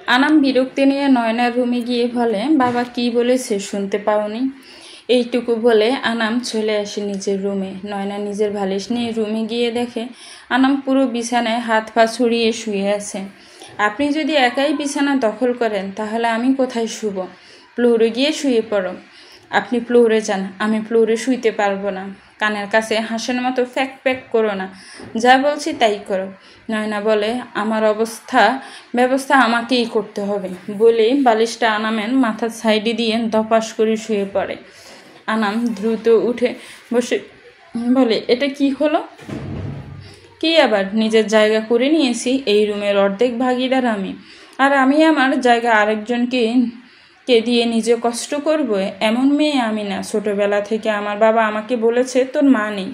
আনাম বিরক্তি নিয়ে নয়নার রুমে গিয়ে বলে, বাবা কি বলেছে শুনতে পাওনি? এইটুকু বলে আনাম চলে আসে নিজের রুমে। নয়না নিজের বালিশ নিয়ে রুমে গিয়ে দেখে আনাম পুরো বিছানায় হাত পা ছড়িয়ে শুয়ে আছে। আপনি যদি একাই বিছানা দখল করেন তাহলে আমি কোথায় শুব? ফ্লোরে গিয়ে শুয়ে পড়ো। আপনি ফ্লোরে যান, আমি ফ্লোরে শুইতে পারবো না। কানের কাছে হাসের মতো ফ্যাক প্যাক করো না, যা বলছি তাই করো। নয়না বলে, আমার ব্যবস্থা আমাকেই করতে হবে। বলেই বালিশটা আনামের মাথার সাইডে দিয়ে ধপাস করে শুয়ে পড়ে। আনাম দ্রুত উঠে বসে বলে, এটা কি হলো? কি আবার? নিজের জায়গা করে নিয়েছি, এই রুমের অর্ধেক ভাগিদার আমি, আর আমি আমার জায়গা আরেকজনকে দিয়ে নিজে কষ্ট করবো? এমন মেয়ে আমি না। ছোটবেলা থেকে আমার বাবা আমাকে বলেছে, তোর মা নেই,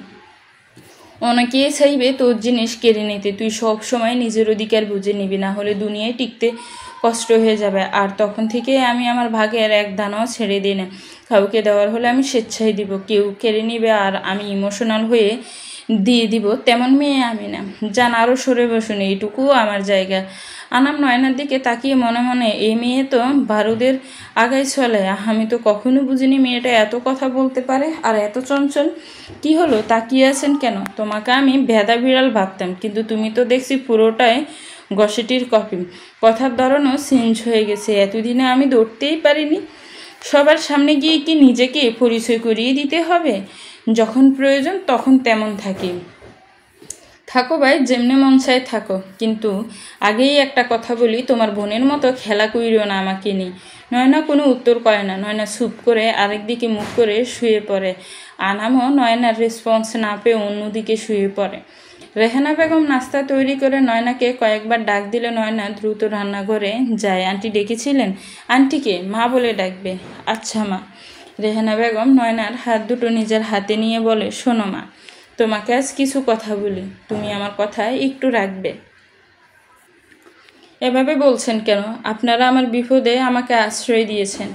অনেকেই চাইবে তোর জিনিস কেড়ে নিতে, তুই সব সময় নিজের অধিকার বুঝে নিবি, না হলে দুনিয়ায় টিকতে কষ্ট হয়ে যাবে। আর তখন থেকে আমি আমার ভাগের এক দানাও ছেড়ে দিই না। কাউকে দেওয়ার হলে আমি স্বেচ্ছায় দিব, কেউ কেড়ে নিবে আর আমি ইমোশনাল হয়ে দিয়ে দিব, তেমন মেয়ে আমি না। যান, আরও সরে বসুন, এইটুকুও আমার জায়গা। আনাম নয়নার দিকে তাকিয়ে মনে মনে, এই মেয়ে তো বারুদের আগায় চলে। আমি তো কখনো বুঝিনি মেয়েটা এত কথা বলতে পারে আর এত চঞ্চল। কি হলো, তাকিয়ে আছেন কেন? তোমাকে আমি ভেদা বিড়াল ভাবতাম, কিন্তু তুমি তো দেখছি পুরোটাই গসেটির কপি। কথার ধরনও চেঞ্জ হয়ে গেছে। এতদিনে আমি ধরতেই পারিনি। সবার সামনে গিয়ে কি নিজেকে পরিচয় করিয়ে দিতে হবে? যখন প্রয়োজন তখন তেমন থাকি। থাকো ভাই, যেমনি মন চায় থাকো, কিন্তু আগেই একটা কথা বলি, তোমার বোনের মতো খেলা কইরো না আমাকে নিয়ে। নয়না কোনো উত্তর করে না। নয়না চুপ করে আরেকদিকে মুখ করে শুয়ে পড়ে। আনামও নয়নার রেসপন্স না পেয়ে অন্যদিকে শুয়ে পড়ে। রেহানা বেগম নাস্তা তৈরি করে নয়নাকে কয়েকবার ডাক দিলে নয়না দ্রুত রান্নাঘরে যায়। আন্টি ডেকেছিলেন? আন্টিকে মা বলে ডাকবে। আচ্ছা মা। রেহানা বেগম নয়নার হাত দুটো নিজের হাতে নিয়ে বলে, শোনো মা, তোমাকে আজ কিছু কথা বলি, তুমি আমার কথা একটু রাখবে। এভাবে বলছেন কেন? আপনারা আমার বিপদে আমাকে আশ্রয় দিয়েছেন।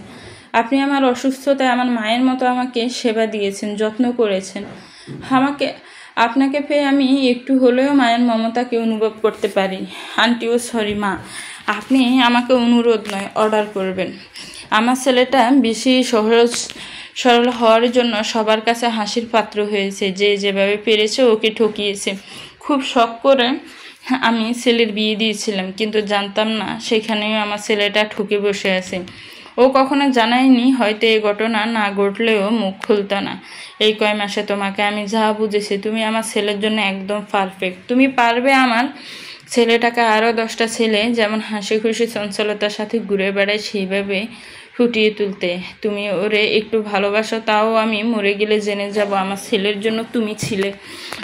আপনি আমার অসুস্থতায় আমার মায়ের মতো আমাকে সেবা দিয়েছেন, যত্ন করেছেন। আপনাকে পেয়ে আমি একটু হলেও মায়ের মমতাকে অনুভব করতে পারি। আন্টিও সরি মা, আপনি আমাকে অনুরোধ নয় অর্ডার করবেন। আমার ছেলেটা বেশি সরল হওয়ার জন্য সবার কাছে হাসির পাত্র হয়েছে। যে যেভাবে পেরেছে ওকে ঠকিয়েছে। খুব শখ করে আমি ছেলের বিয়ে দিয়েছিলাম, কিন্তু জানতাম না সেখানেও আমার ছেলেটা ঠকে বসে আছে। ও কখনো জানায়নি, হয়তো এই ঘটনা না ঘটলেও মুখ খুলতো না। এই কয় মাসে তোমাকে আমি যা বুঝেছি, তুমি আমার ছেলের জন্য একদম পারফেক্ট। তুমি পারবে আমার ছেলেটাকে আরও 10টা ছেলে যেমন হাসি খুশি চঞ্চলতার সাথে ঘুরে বেড়ায় সেইভাবে ফুটিয়ে তুলতে। তুমি ওরে একটু ভালোবাসো, তাও আমি মরে গেলে জেনে যাব আমার ছেলের জন্য তুমি ছিলে।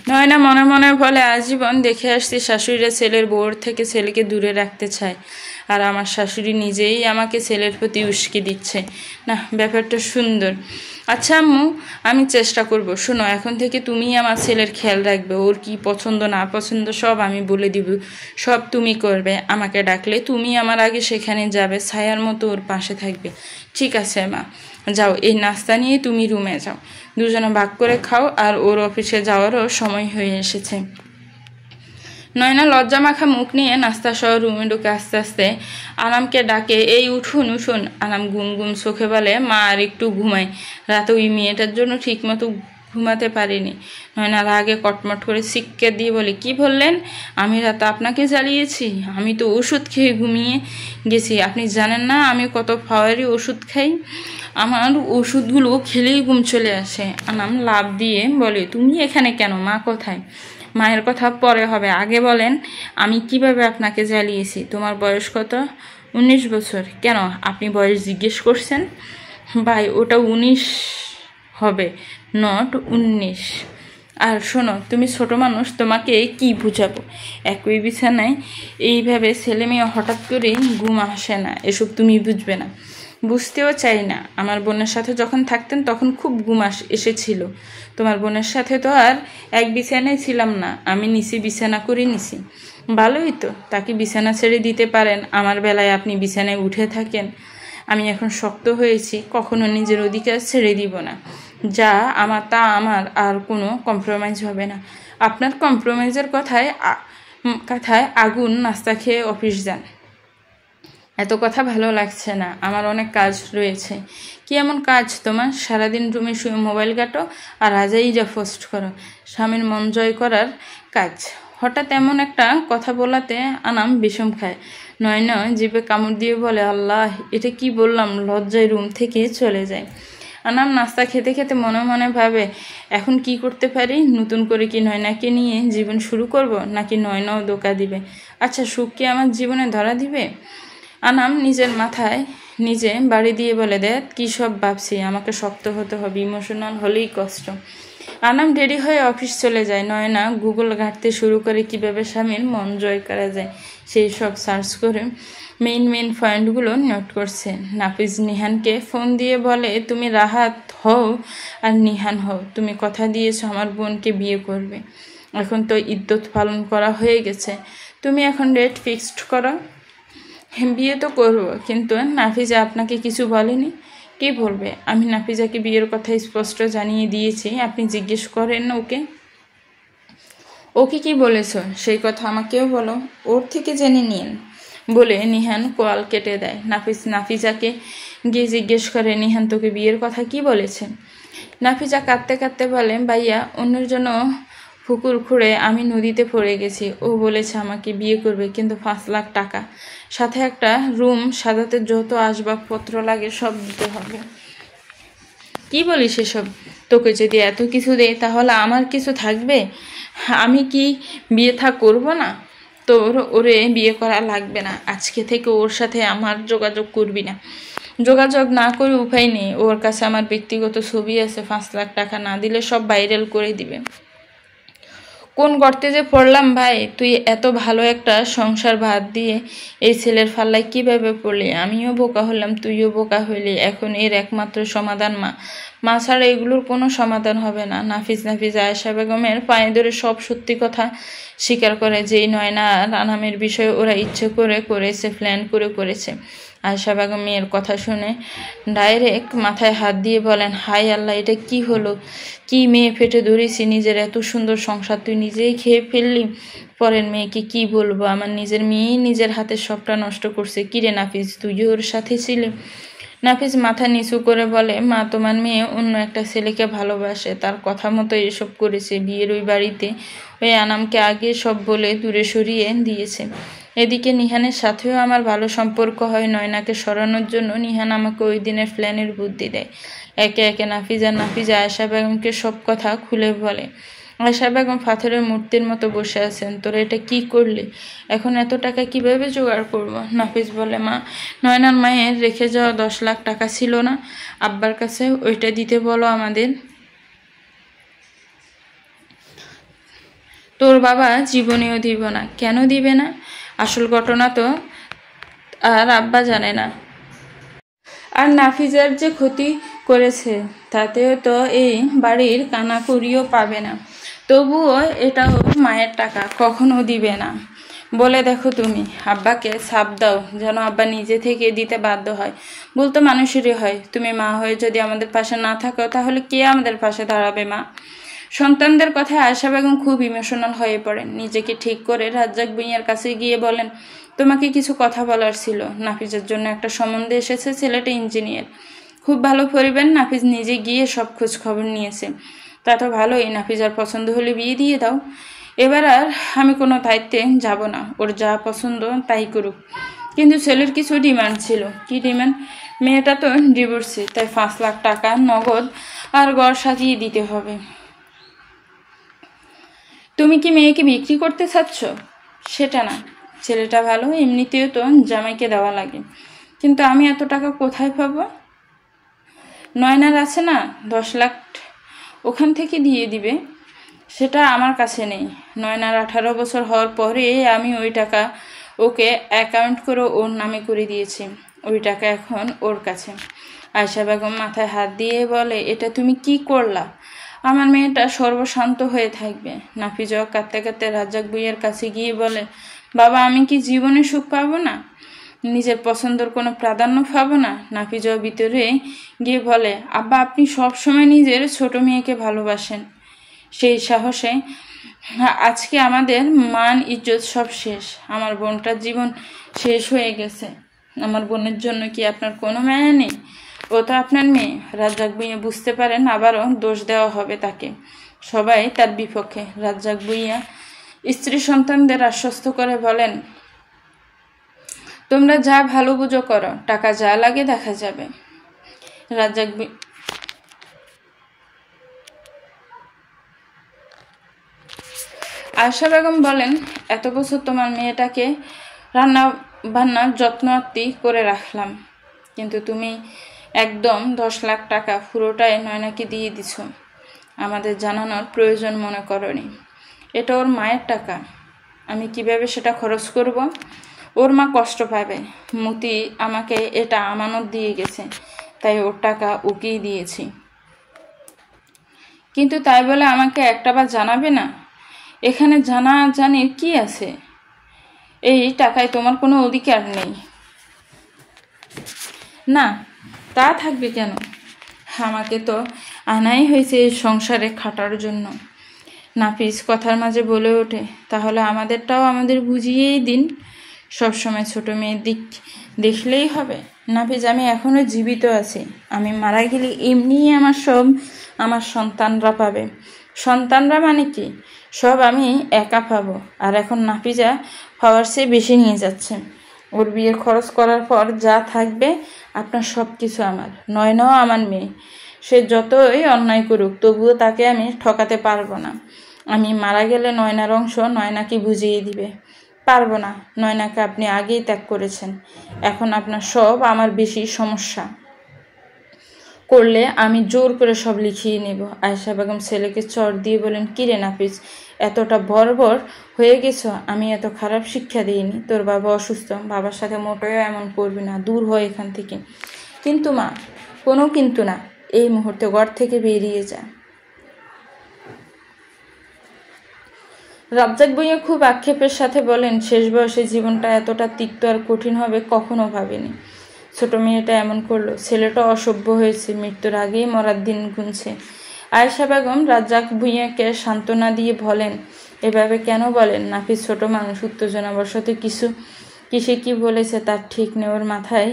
নয়না মনে মনে বলে, আজীবন দেখে আসছি শাশুড়িরা ছেলের বউর থেকে ছেলেকে দূরে রাখতে চায়, আর আমার শাশুড়ি নিজেই আমাকে ছেলের প্রতি উস্কে দিচ্ছে। না, ব্যাপারটা সুন্দর। আচ্ছা আম্মু, আমি চেষ্টা করব। শোনো, এখন থেকে তুমিই আমার ছেলের খেয়াল রাখবে। ওর কি পছন্দ না পছন্দ সব আমি বলে দিব, সব তুমি করবে। আমাকে ডাকলে তুমি আমার আগে সেখানে যাবে, ছায়ার মতো ওর পাশে থাকবে। ঠিক আছে মা, যাও, এই নাস্তা নিয়ে তুমি রুমে যাও, দুজনে ভাগ করে খাও, আর ওর অফিসে যাওয়ারও সময় হয়ে এসেছে। নয়না লজ্জা মাখা মুখ নিয়ে নাস্তা সহ রুমে ঢুকে আস্তে আস্তে আনামকে ডাকে, এই উঠুন উঠুন। আনাম ঘুম ঘুম চোখে বলে, মা আর একটু ঘুমাই, রাতে ওই মেয়েটার জন্য ঠিক মতো ঘুমাতে পারিনি। নয়না রাগে কটমট করে চিৎকার দিয়ে বলে, কি বললেন? আমি রাতে আপনাকে জ্বালিয়েছি? আমি তো ওষুধ খেয়ে ঘুমিয়ে গেছি। আপনি জানেন না আমি কত পাওয়ারি ওষুধ খাই? আমার ওষুধগুলো খেলেই ঘুম চলে আসে। আনাম লাফ দিয়ে বলে, তুমি এখানে কেন? মা কোথায়? মায়ের কথা পরে হবে, আগে বলেন আমি কিভাবে আপনাকে জ্বালিয়েছি। তোমার বয়স কত? 19 বছর। কেন আপনি বয়স জিজ্ঞেস করছেন? ভাই, ওটা 19 হবে, নট 19। আর শোনো, তুমি ছোট মানুষ, তোমাকে কি বুঝাবো? একই বিছানায় এইভাবে ছেলে মেয়ে হঠাৎ করে ঘুম আসে না, এসব তুমি বুঝবে না, বুঝতেও চাই না। আমার বোনের সাথে যখন থাকতেন তখন খুব ঘুম এসেছিল। তোমার বোনের সাথে তো আর এক বিছানায় ছিলাম না, আমি নিচে বিছানা করে নিছি। ভালোই তো, তাকে বিছানা ছেড়ে দিতে পারেন। আমার বেলায় আপনি বিছানায় উঠে থাকেন। আমি এখন শক্ত হয়েছি, কখনো নিজের অধিকার ছেড়ে দিব না। যা আমার তা আমার, আর কোনো কম্প্রোমাইজ হবে না। আপনার কম্প্রোমাইজের কথায় আগুন। নাস্তা খেয়ে অফিস যান। এত কথা ভালো লাগছে না, আমার অনেক কাজ রয়েছে। কি এমন কাজ তোমার? সারাদিন রুমে শুয়ে মোবাইল ঘাটো আর আজাই যা পোস্ট করো, স্বামীর মন জয় করার কাজ। হঠাৎ এমন একটা কথা বলাতে আনাম বিষম খায়। নয়না জিভে কামড় দিয়ে বলে, আল্লাহ, এটা কি বললাম? লজ্জায় রুম থেকে চলে যায়। আনাম নাস্তা খেতে খেতে মনে মনে ভাবে, এখন কি করতে পারি? নতুন করে কি নয়নাকে নিয়ে জীবন শুরু করব, নাকি নয়নাও ধোঁকা দিবে? আচ্ছা, সুখ কি আমার জীবনে ধরা দিবে? আনাম নিজের মাথায় নিজে বাড়ি দিয়ে বলে, দেখ কি সব ভাবছি, আমাকে শক্ত হতে হবে, ইমোশনাল হলেই কষ্ট। আনাম রেডি হয়ে অফিস চলে যায়। নয়না গুগল ঘাঁটতে শুরু করে কিভাবে স্বামীর মন জয় করা যায়, সেই সব সার্চ করে মেইন পয়েন্টগুলো নোট করছে। নাফিজ নিহানকে ফোন দিয়ে বলে, তুমি রাহাত হও আর নিহান হও, তুমি কথা দিয়েছো আমার বোনকে বিয়ে করবে। এখন তো ইদ্যত পালন করা হয়ে গেছে, তুমি এখন ডেট ফিক্সড করো। বিয়ে তো করবো, কিন্তু নাফিজা আপনাকে কিছু বলেনি? কি বলবে? আমি নাফিজাকে বিয়ের কথা স্পষ্ট জানিয়ে দিয়েছি, আপনি জিজ্ঞেস করেন ওকে। ওকে কি বলেছ সেই কথা আমাকেও বলো, ওর থেকে জেনে নিন বলে নিহান কল কেটে দেয়। নাফিজাকে গিয়ে জিজ্ঞেস করে, নিহান তোকে বিয়ের কথা কি বলেছে? নাফিজা কাঁদতে কাঁদতে বলে, ভাইয়া অন্যের জন্য পুকুর খুঁড়ে আমি নদীতে পড়ে গেছি। ও বলেছে আমাকে বিয়ে করবে, কিন্তু 5 লাখ টাকা, সাথে একটা রুম সাজাতে যত আসবাবপত্র লাগে সব দিতে হবে। কি বলিস এসব? তোকে যদি এত কিছু দেয় তাহলে আমার কিছু থাকবে? আমি কি বিয়ে করবো না? তোর ওরে বিয়ে করা লাগবে না, আজকে থেকে ওর সাথে আমার যোগাযোগ করবি না। যোগাযোগ না করে উপায় নেই, ওর কাছে আমার ব্যক্তিগত ছবি আছে, 5 লাখ টাকা না দিলে সব ভাইরাল করে দিবে। কোন গর্তে যে পড়লাম ভাই, তুই এত ভালো একটা সংসার বাদ দিয়ে এই ছেলের ফাল্লায় কিভাবে পড়লি? আমিও বোকা হলাম, তুইও বোকা হইলি। এখন এর একমাত্র সমাধান মা ছাড়া এগুলোর কোনো সমাধান হবে না। নাফিজ আয়েশা বেগমের পায়ে ধরে সব সত্যি কথা স্বীকার করে যে নয়না আর আনামের বিষয়ে ওরা ইচ্ছে করে করেছে, প্ল্যান করে করেছে। আয়েশা বেগম মেয়ের কথা শুনে ডাইরেক্ট মাথায় হাত দিয়ে বলেন, হাই আল্লাহ, এটা কি হলো? কি মেয়ে ফেটে ধরেছি, নিজের এত সুন্দর সংসার তুই নিজেই খেয়ে ফেললি। পরের মেয়েকে কি বলবো? আমার নিজের মেয়েই নিজের হাতে সবটা নষ্ট করছে। কিরে নাফিজ, তুইও ওর সাথে ছিলি? নাফিজ মাথা নিচু করে বলে, মা, তোমার মেয়ে অন্য একটা ছেলেকে ভালোবাসে, তার কথা মতো এসব করেছে। বিয়ের ওই বাড়িতে ওই আনামকে আগে সব বলে দূরে সরিয়ে দিয়েছে। এদিকে নিহানের সাথেও আমার ভালো সম্পর্ক হয়, নয়নাকে সরানোর জন্য নিহান আমাকে ওই দিনের প্ল্যানের বুদ্ধি দেয়। একে একে নাফিজা আয়েশা বেগমকে সব কথা খুলে বলে। আয়েশা বেগম পাথরের মূর্তির মতো বসে আছেন। তোরা এটা কি করলি? এখন এত টাকা কিভাবে জোগাড় করব? নাফিজ বলে, মা, নয়নার মায়ের রেখে যাওয়া 10 লাখ টাকা ছিল না, আব্বার কাছে ওইটা দিতে বলো আমাদের। তোর বাবা জীবনেও দিব না। কেন দিবে না? আসল ঘটনা তো আর আব্বা জানে না। আর নাফিজার যে ক্ষতি করেছে তাতেও তো এই বাড়ির কানাকুড়িও পাবে না। তবুও এটাও মায়ের টাকা, কখনো দিবে না। বলে দেখো তুমি, আব্বাকে ছাপ দাও যেন আব্বা নিজে থেকে দিতে বাধ্য হয়। বলতো মানুষেরই হয়। তুমি মা হয়ে যদি আমাদের পাশে না থাকো তাহলে কে আমাদের পাশে দাঁড়াবে? মা, সন্তানদের কথায় আয়েশা বেগম খুব ইমোশনাল হয়ে পড়েন। নিজেকে ঠিক করে রাজ্জাক ভূঁইয়ার কাছে গিয়ে বলেন, তোমাকে কিছু কথা বলার ছিল। নাফিজের জন্য একটা সম্বন্ধে এসেছে, ছেলেটা ইঞ্জিনিয়ার, খুব ভালো পরিবার। নাফিজ নিজে গিয়ে সব খোঁজ খবর নিয়েছে। তা তো ভালোই, নাফিজার পছন্দ হলে বিয়ে দিয়ে দাও। এবার আর আমি কোনো দায়িত্বে যাব না, ওর যা পছন্দ তাই করুক। কিন্তু ছেলের কিছু ডিমান্ড ছিল। কি ডিমান্ড? মেয়েটা তো ডিভোর্সি, তাই 5 লাখ টাকা নগদ আর ঘর সাজিয়ে দিতে হবে। তুমি কি মেয়েকে বিক্রি করতে চাচ্ছ? সেটা না, ছেলেটা ভালো, এমনিতেও তো জামাইকে দেওয়া লাগে। কিন্তু আমি এত টাকা কোথায় পাবো? নয়নার আছে না 10 লাখ, ওখান থেকে দিয়ে দিবে। সেটা আমার কাছে নেই। নয়নার 18 বছর হওয়ার পরে আমি ওই টাকা ওকে অ্যাকাউন্ট করে ওর নামে করে দিয়েছি। ওই টাকা এখন ওর কাছে। আয়েশা বেগম মাথায় হাত দিয়ে বলে, এটা তুমি কি করলা? আমার মেয়েটা সর্বশান্ত হয়ে থাকবে। নাফিজা কাঁদতে কাঁদতে রাজ্জাক ভূঁইয়ার কাছে গিয়ে বলে, বাবা, আমি কি জীবনে সুখ পাবো না? নিজের পছন্দের কোনো প্রাধান্য পাবো না? নাফিজা ভিতরে গিয়ে বলে, আব্বা, আপনি সব সময় নিজের ছোট মেয়েকে ভালোবাসেন। সেই সাহসে আজকে আমাদের মান ইজ্জত সব শেষ। আমার বোনটার জীবন শেষ হয়ে গেছে। আমার বোনের জন্য কি আপনার কোনো মায়া নেই? ও তো আপনার মেয়ে। রাজ্জাক ভূঁইয়া বুঝতে পারেন আবারও দোষ দেওয়া হবে তাকে। সবাই তার বিপক্ষে। রাজ্জাক ভূঁইয়া স্ত্রী সন্তানদের আশ্বস্ত করে বলেন, তোমরা যা ভালো বুঝো করো, টাকা যা লাগে দেখা যাবে। রাজ্জাক আয়েশা বেগম বলেন, এত বছর তোমার মেয়েটাকে রান্না বান্নার যত্নআত্তি করে রাখলাম, কিন্তু তুমি একদম 10 লাখ টাকা পুরোটাই নয়নাকে দিয়ে দিছ। আমাদের জানানোর প্রয়োজন মনে করনি। এটা ওর মায়ের টাকা, আমি কিভাবে সেটা খরচ করব? ওর মা কষ্ট পাবে। মতি আমাকে এটা আমানত দিয়ে গেছে, তাই ওর টাকা ওকেই দিয়েছি। কিন্তু তাই বলে আমাকে একটাবার জানাবে না? এখানে জানাজানির কি আছে? এই টাকায় তোমার কোনো অধিকার নেই। না, তা থাকবে কেন? আমাকে তো আনাই হয়েছে এই সংসারে খাটার জন্য। নাফিস কথার মাঝে বলে ওঠে, তাহলে আমাদেরটাও আমাদের বুঝিয়েই দিন। সবসময় ছোট মেয়ের দিক দেখলেই হবে? নাফিস, আমি এখনো জীবিত আছি। আমি মারা গেলে এমনিই আমার সন্তানরা পাবে। সন্তানরা মানে কি? সব আমি একা পাবো। আর এখন নাফিজা পাওয়ার চেয়ে বেশি নিয়ে যাচ্ছে। ওর বিয়ের খরচ করার পর যা থাকবে আপনার সব কিছু আমার। নয়নাও আমার মেয়ে। সে যতই অন্যায় করুক তবুও তাকে আমি ঠকাতে পারবো না। আমি মারা গেলে নয়নার অংশ নয়নাকে বুঝিয়ে দিবে। পারবো না। নয়নাকে আপনি আগেই ত্যাগ করেছেন। এখন আপনার সব আমার বেশি সমস্যা করলে আমি জোর করে সব লিখিয়ে নেব। আয়েশা বেগম ছেলেকে চড় দিয়ে বলেন, কিরে নাফিস, এতটা বর্বর হয়ে গেছো? আমি এত খারাপ শিক্ষা দিইনি। তোর বাবা অসুস্থ, বাবার সাথে মোটেও এমন করবি না, দূর হয় এখান থেকে। কিন্তু মা, কোনো কিন্তু না। এই মুহূর্তে ঘর থেকে বেরিয়ে যা। রাজ্জাক ভূঁইয়া খুব আক্ষেপের সাথে বলেন, শেষ বয়সে জীবনটা এতটা তিক্ত আর কঠিন হবে কখনো ভাবিনি। ছোট মেয়েটা এমন করলো, ছেলেটা অসভ্য হয়েছে, মৃত্যুর আগেই মরার দিন গুনছে। আয়েশা বেগম রাজ্জাক ভূঁইয়াকে সান্ত্বনা দিয়ে বলেন, এভাবে কেন বলেন? নাফিস ছোট মানুষ, উত্তেজনাবশত কিসে কি বলেছে তার ঠিক নেই। ওর মাথায়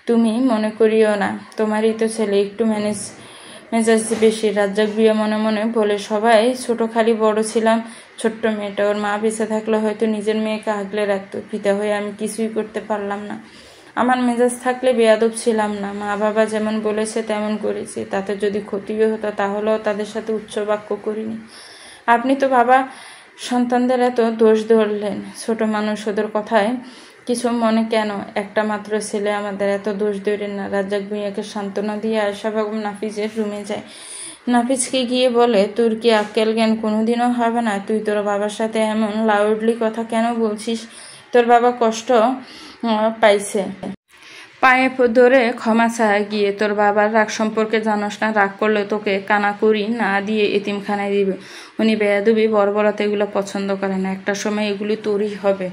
তুমি মনে করিও না, তোমারই তো ছেলে, একটু মেজাজ বেশি। রাজ্জাক ভূঁইয়া মনে মনে বলে, সবাই ছোট খালি বড় ছিলাম। ছোট্ট মেয়েটা, ওর মা বেঁচে থাকলে হয়তো নিজের মেয়েকে আগলে রাখতো। পিতা হয়ে আমি কিছুই করতে পারলাম না। আমার মেজাজ থাকলে বেয়াদব ছিলাম না। মা বাবা যেমন বলেছে তেমন করেছি। তাতে যদি ক্ষতিও হতো তাহলেও তাদের সাথে উচ্চ বাক্য করিনি। আপনি তো বাবা সন্তানদের এত দোষ ধরলেন। ছোট মানুষ, ওদের কথায় কিছু মনে কেন? একটা মাত্র ছেলে, আমাদের এত দোষ ধরেন না। রাজ্জাক ভূঁইয়াকে সান্ত্বনা দিয়ে আয়েশা বেগম নাফিজের রুমে যায়। নাফিজকে গিয়ে বলে, তোর কি আক্কেল জ্ঞান কোনোদিনও হবে না? তুই তোর বাবার সাথে এমন লাউডলি কথা কেন বলছিস? তোর বাবা কষ্ট পাইছে। পায়ে ধরে ক্ষমা চায় গিয়ে। তোর বাবার রাগ সম্পর্কে জানোস না? রাগ করলে তোকে কানাকড়ি না দিয়ে এতিমখানায় দিবে। উনি বেয়াদবি বর্বরতা এগুলো পছন্দ করে না। একটা সময় এগুলি তোরই হবে।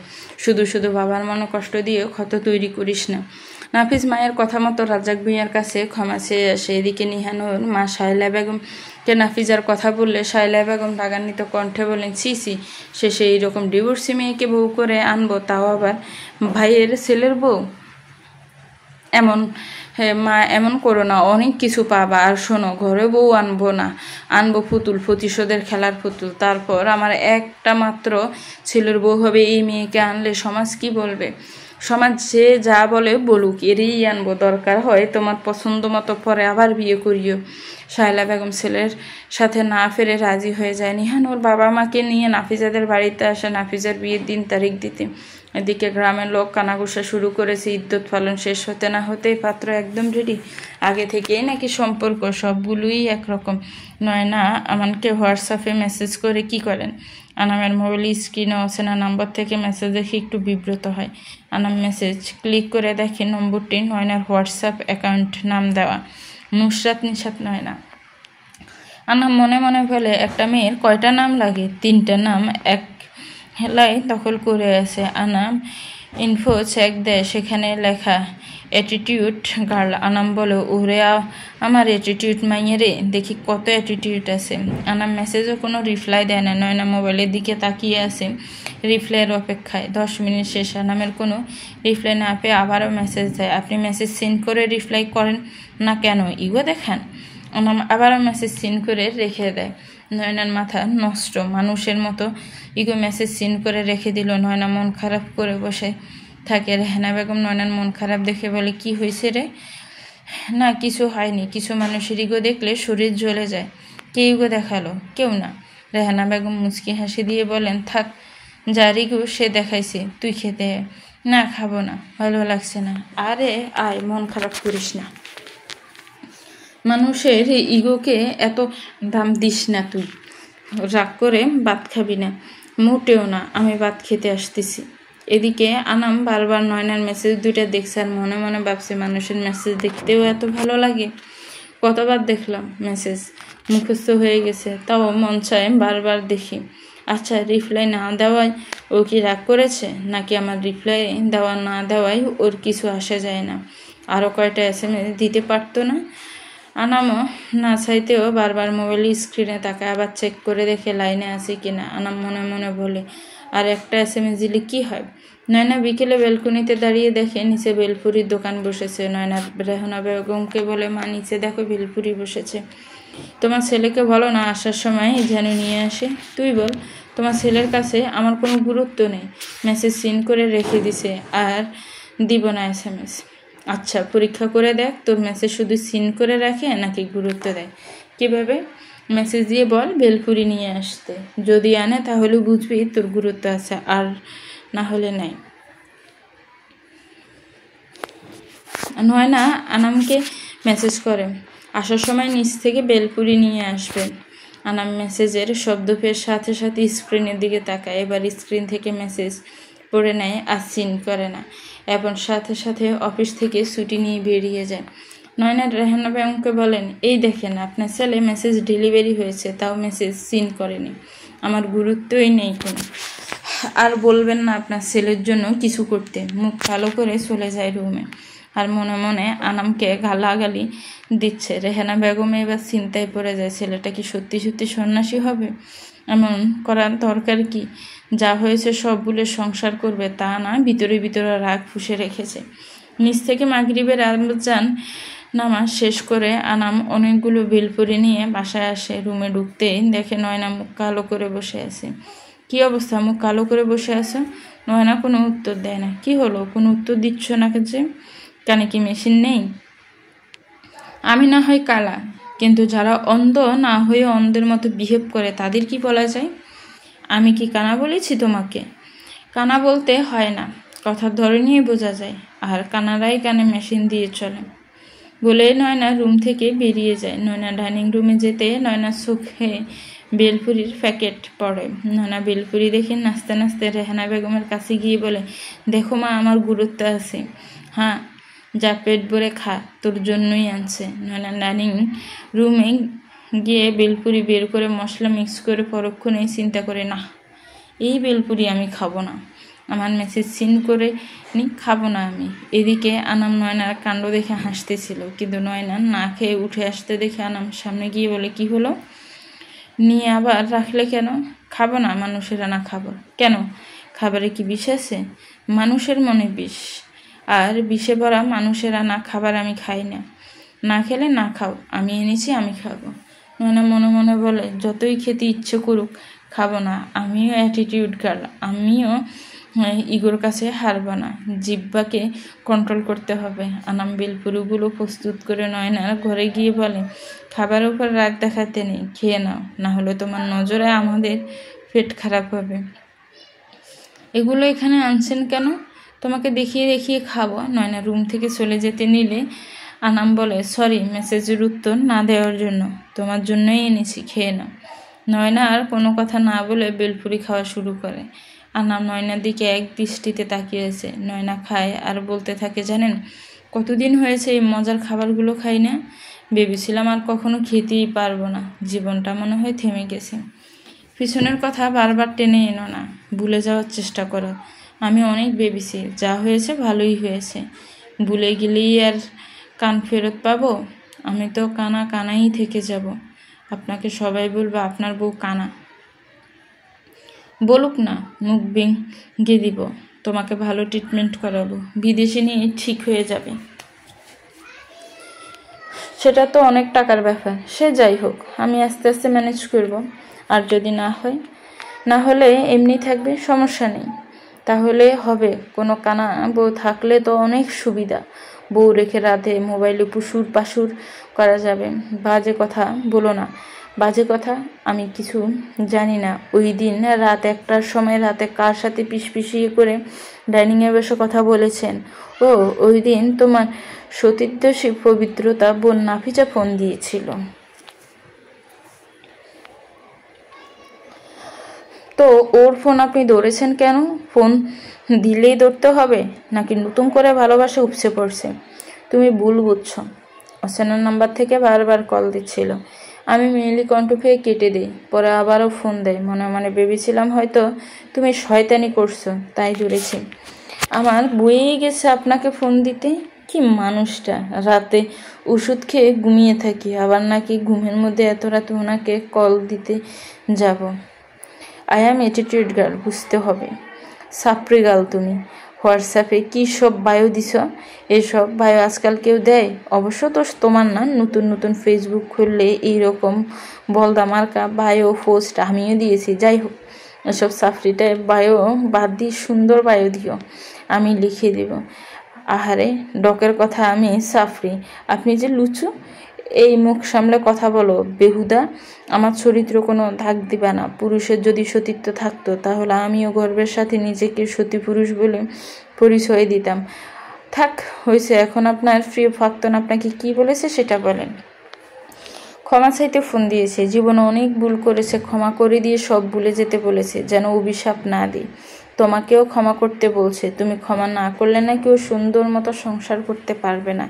শুধু শুধু বাবার মনে কষ্ট দিয়ে ক্ষত তৈরি করিস না। নাফিজ মায়ের কথা মতো রাজ্জাক ভূঁইয়ার কাছে ক্ষমা চেয়ে আসে। এদিকে নিহানুর মা শায়লা বেগমকে নাফিজার কথা বললে শায়লা বেগম রাগান্বিত কণ্ঠে বলেন, ছি ছি, শেষে এইরকম ডিভোর্সি মেয়েকে বউ করে আনবো, তাও আবার ভাইয়ের ছেলের বউ? মা এমন করো না, অনেক কিছু পাবা। আর শোনো, ঘরে বউ আনবো না, আনবো পুতুল, প্রতিশোধের খেলার পুতুল। তারপর আমার একটা মাত্র ছেলের বউ হবে। এই মেয়েকে আনলে সমাজ কি বলবে? সমাজ যে যা বলে বলুক, এরই আনবো। দরকার হয় তোমার পছন্দ মতো পরে আবার বিয়ে করিও। শায়লা বেগম ছেলের সাথে না ফেরে রাজি হয়ে যায়। নিহান ওর বাবা মাকে নিয়ে নাফিজাদের বাড়িতে আসে নাফিজার বিয়ের দিন তারিখ দিতে। এদিকে গ্রামের লোক কানাঘুষা শুরু করেছে। ইদ্যত পালন শেষ হতে না হতেই পাত্র একদম রেডি। আগে থেকেই নাকি সম্পর্ক, সবগুলোই একরকম। নয়না আমানকে হোয়াটসঅ্যাপে মেসেজ করে কি করেন? আনামের মোবাইল স্ক্রিনে অচেনা নাম্বার থেকে মেসেজ দেখে একটু বিব্রত হয়। আনাম মেসেজ ক্লিক করে দেখে নম্বরটি নয়নার হোয়াটসঅ্যাপ অ্যাকাউন্ট, নাম দেওয়া নুসরাত নিশাত নয়না। আনাম মনে মনে বলে, একটা মেয়ের কয়টা নাম লাগে? 3টা নাম এক হেলায় দখল করে আছে। আনাম ইনফো চেক দেয়, সেখানে লেখা অ্যাটিটিউড গার্ল। আনাম বলে, ওরে আমার অ্যাটিটিউড মাইয়েরে, দেখি কত অ্যাটিটিউড আছে। আনাম মেসেজও কোনো রিপ্লাই দেয় না। নয়না মোবাইলের দিকে তাকিয়ে আছে রিপ্লাইয়ের অপেক্ষায়। 10 মিনিট শেষ। আনামের কোনো রিপ্লাই না পেয়ে আবারও মেসেজ দেয়, আপনি মেসেজ সেন্ড করে রিপ্লাই করেন না কেন, ইগো দেখান? আনাম আবারও মেসেজ সেন্ড করে রেখে দেয়। নয়নার মাথা নষ্ট, মানুষের মতো ইগো মেসেজ সেন্ড করে রেখে দিল। নয়না মন খারাপ করে বসে থাকে। রেহানা বেগম নয়নার মন খারাপ দেখে বলে, কি হয়েছে রে? না কিছু হয়নি, কিছু মানুষের ইগো দেখলে শরীর জ্বলে যায়। কে ইগো দেখালো? কেউ না। রেহানা বেগম মুচকি হাসি দিয়ে বলেন, থাক, যার ইগো সে দেখাইছে, তুই খেতে? না খাবো না, ভালো লাগছে না। আরে আয়, মন খারাপ করিস না, মানুষের ইগোকে এত দাম দিস না তুই। রাগ করে ভাত খাবি না? মোটেও না, আমি ভাত খেতে আসতেছি। এদিকে আনাম বারবার নয়নার মেসেজ দুইটা দেখছে আর মনে মনে ভাবছে, মানুষের মেসেজ দেখতেও এত ভালো লাগে? কতবার দেখলাম মেসেজ, মুখস্থ হয়ে গেছে, তাও মন চায় বারবার দেখি। আচ্ছা, রিপ্লাই না দেওয়ায় ও কি রাগ করেছে, নাকি আমার রিপ্লাই দেওয়া না দেওয়ায় ওর কিছু আসে যায় না? আরও কয়টা SMS দিতে পারতো না? আনামও না চাইতেও বারবার মোবাইলের স্ক্রিনে তাকায়, আবার চেক করে দেখে লাইনে আছে কিনা। আনাম মনে মনে বলে, আর একটা SMS দিলে কি হয়? নয়না বিকেলে বেলকনিতে দাঁড়িয়ে দেখে নিচে বেলপুরির দোকান বসেছে। নয়না রেহানা বেগমকে বলে, মা নিচে দেখো বেলপুরি বসেছে, তোমার ছেলেকে বলো না আসার সময় যেন নিয়ে আসে। তুই বল, তোমার ছেলের কাছে আমার কোনো গুরুত্ব নেই, মেসেজ সিন করে রেখে দিছে, আর দিব না SMS। আচ্ছা, পরীক্ষা করে দেখ, তোর মেসেজ শুধু সিন করে রাখে নাকি গুরুত্ব দেয়। কীভাবে? মেসেজ দিয়ে বল বেলপুরি নিয়ে আসতে, যদি আনে তাহলে বুঝবি তোর গুরুত্ব আছে, আর না হলে নাই। নয়না আনামকে মেসেজ করে, আসার সময় নিচ থেকে বেলপুরি নিয়ে আসবে। আনাম মেসেজের শব্দ পেয়ে সাথে সাথে স্ক্রিনের দিকে তাকায়। এবার স্ক্রিন থেকে মেসেজ পড়ে নেয় আর সিন করে না, এবং সাথে সাথে অফিস থেকে ছুটি নিয়ে বেরিয়ে যায়। নয়না রেহানা বেগমকে বলেন, এই দেখেন আপনার ছেলে মেসেজ ডেলিভারি হয়েছে, তাও মেসেজ সিন করেনি, আমার গুরুত্বই নেই কোনো। আর বলবেন না আপনার ছেলের জন্য কিছু করতে। মুখ কালো করে চলে যায় রুমে, আর মনে মনে আনামকে গালাগালি দিচ্ছে। রেহানা বেগম এবার চিন্তায় পড়ে যায়, ছেলেটা কি সত্যি সত্যি সন্ন্যাসী হবে? এমন করার দরকার কি? যা হয়েছে সব ভুলে সংসার করবে তা না, ভিতরে ভিতরে রাগ ফুঁসে রেখেছে। নিচ থেকে মাগরিবের আজান নামাজ শেষ করে আনাম অনেকগুলো বেলপুরি নিয়ে বাসায় আসে। রুমে ঢুকতেই দেখে নয়না মুখ কালো করে বসে আছে। কি অবস্থা, মুখ কালো করে বসে আছে? নয়না কোনো উত্তর দেয় না। কি হলো, কোনো উত্তর দিচ্ছ না যে? কানে কি মেশিন নেই? আমি না হয় কালা, কিন্তু যারা অন্ধ না হয়ে অন্ধের মতো বিহেভ করে তাদের কি বলা যায়? আমি কি কানা বলেছি তোমাকে? কানা বলতে হয় না, কথার ধরনেই বোঝা যায়, আর কানারাই কানে মেশিন দিয়ে চলে। বলে নয়না রুম থেকে বেরিয়ে যায়। নয়না ডাইনিং রুমে যেতে নয়নার চোখে বেলপুরির প্যাকেট পড়ে। নয়না বেলপুরি দেখে নাচতে নাচতে রেহানা বেগমের কাছে গিয়ে বলে, দেখো মা, আমার গুরুত্ব আছে। হ্যাঁ, যা পেট ভরে খা, তোর জন্যই আনছে। নয়না ডাইনিং রুমে গিয়ে বেলপুরি বের করে মশলা মিক্স করে পরক্ষণেই চিন্তা করে, না, এই বেলপুরি আমি খাবো না, আমার মেসেজ সিন করে খাবো না আমি। এদিকে আনাম নয়নার কাণ্ড দেখে হাসতেছিল, কিন্তু নয়না না খেয়ে উঠে আসতে দেখে আনাম সামনে গিয়ে বলে, কি হলো, নিয়ে আবার রাখলে কেন? খাবো না, মানুষেরা না খাবো কেন? খাবারে কি বিষ আছে? মানুষের মনে বিষ, আর বিষে ভরা মানুষেরা না খাবার আমি খাই না। না খেলে না খাও, আমি এনেছি, আমি খাবো। নয়না মনে মনে বলে, যতই খেতে ইচ্ছে করুক, খাবো না। আমিও অ্যাটিটিউড গার্ল, আমিও ইগোর কাছে হারবো না, জিহ্বাকে কন্ট্রোল করতে হবে। আনাম বেলপুরিগুলো প্রস্তুত করে নয়নার ঘরে গিয়ে বলে, খাবারের উপর রাগ দেখাতে নেই, খেয়ে নাও, না হলে তোমার নজরে আমাদের পেট খারাপ হবে। এগুলো এখানে আনছেন কেন? তোমাকে দেখিয়ে দেখিয়ে খাবো। নয়না রুম থেকে চলে যেতে নিলে আনাম বলে, সরি, মেসেজের উত্তর না দেওয়ার জন্য, তোমার জন্যই এনেছি, খেয়ে নাও। নয়না আর কোনো কথা না বলে বেলপুরি খাওয়া শুরু করে। আনাম নয়নার দিকে এক দৃষ্টিতে তাকিয়েছে। নয়না খায় আর বলতে থাকে, জানেন, কতদিন হয়েছে এই মজার খাবারগুলো খাই না, ভেবেছিলাম আর কখনো খেতেই পারবো না, জীবনটা মনে হয় থেমে গেছে। পিছনের কথা বারবার টেনে এনো না, ভুলে যাওয়ার চেষ্টা করো। আমি অনেক ভেবেছি, যা হয়েছে ভালোই হয়েছে। ভুলে গেলেই আর কান ফেরত পাবো? আমি তো কানা কানাই থেকে যাব। আপনাকে সবাই বলবে আপনার বউ কানা। বলুক না, মুখ ভেঙে দিব। তোমাকে ভালো ট্রিটমেন্ট করাবো, বিদেশে নিয়ে ঠিক হয়ে যাবে। সেটা তো অনেক টাকার ব্যাপার। সে যাই হোক, আমি আস্তে আস্তে ম্যানেজ করব। আর যদি না হলে এমনি থাকবে, সমস্যা নেই। তাহলে হবে। কোনো কানা বউ থাকলে তো অনেক সুবিধা। বউ রেখে রাতে মোবাইলে পুসুর পাসুর করা যাবে। বাজে কথা বলো না। বাজে কথা? আমি কিছু জানি না। ওই দিন রাত 1টার সময় রাতে কার সাথে পিসপিসিয়ে করে ডাইনিংয়ে বসে কথা বলেছেন? ও, ওই দিন তোমার সতীর্থশী পবিত্রতা বোন নাফিজা ফোন দিয়েছিল। তো ওর ফোন আপনি ধরেছেন কেন? ফোন দিলেই ধরতে হবে নাকি নতুন করে ভালোবাসা উপচে পড়ছে? তুমি ভুল বুঝছো। অচেনা নাম্বার থেকে বারবার কল দিচ্ছিল। আমি মেয়েলি কণ্ঠ পেয়ে কেটে দিই। পরে আবারও ফোন দেয়। মনে মনে ভেবেছিলাম হয়তো তুমি শয়তানি করছো, তাই ধরেছি। আমার বয়েই গেছে আপনাকে ফোন দিতে। কি মানুষটা! রাতে ওষুধ খেয়ে ঘুমিয়ে থাকি, আবার নাকি ঘুমের মধ্যে এত রাতে ওনাকে কল দিতে যাব। আই অ্যাম অ্যাটিটিউড গার্ল, বুঝতে হবে। সাপ্রি গার্ল তুমি। হোয়াটসঅ্যাপে কী সব বায়ো দিছ? এসব বায়ো আজকাল কেউ দেয়? অবশ্য তো তোমার না, নতুন নতুন ফেসবুক খুললে এইরকম বলদা মার্কা বায়ো পোস্ট আমিও দিয়েছি। যাই হোক, এসব সাপ্রিটা বায়ো বাদ দিয়ে সুন্দর বায়ো দিও, আমি লিখে দেব। আহারে, ডকের কথা আমি সাফরি, আপনি যে লুচু। এই মুখ সামলে কথা বলো বেহুদা। আমার চরিত্র কোনো দাগ দিবা না। পুরুষের যদি সতীত্ব থাকতো তাহলে আমিও গর্বের সাথে নিজেকে সতী পুরুষ বলে পরিচয় দিতাম। থাক, হয়েছে। এখন আপনার প্রিয় ভক্তন আপনাকে কি বলেছে সেটা বলেন। ক্ষমা চাইতে ফোন দিয়েছে। জীবনে অনেক ভুল করেছে, ক্ষমা করে দিয়ে সব ভুলে যেতে বলেছে, যেন অভিশাপ না দিই। তোমাকেও ক্ষমা করতে বলছে। তুমি ক্ষমা না করলে না কেউ সুন্দর মতো সংসার করতে পারবে না।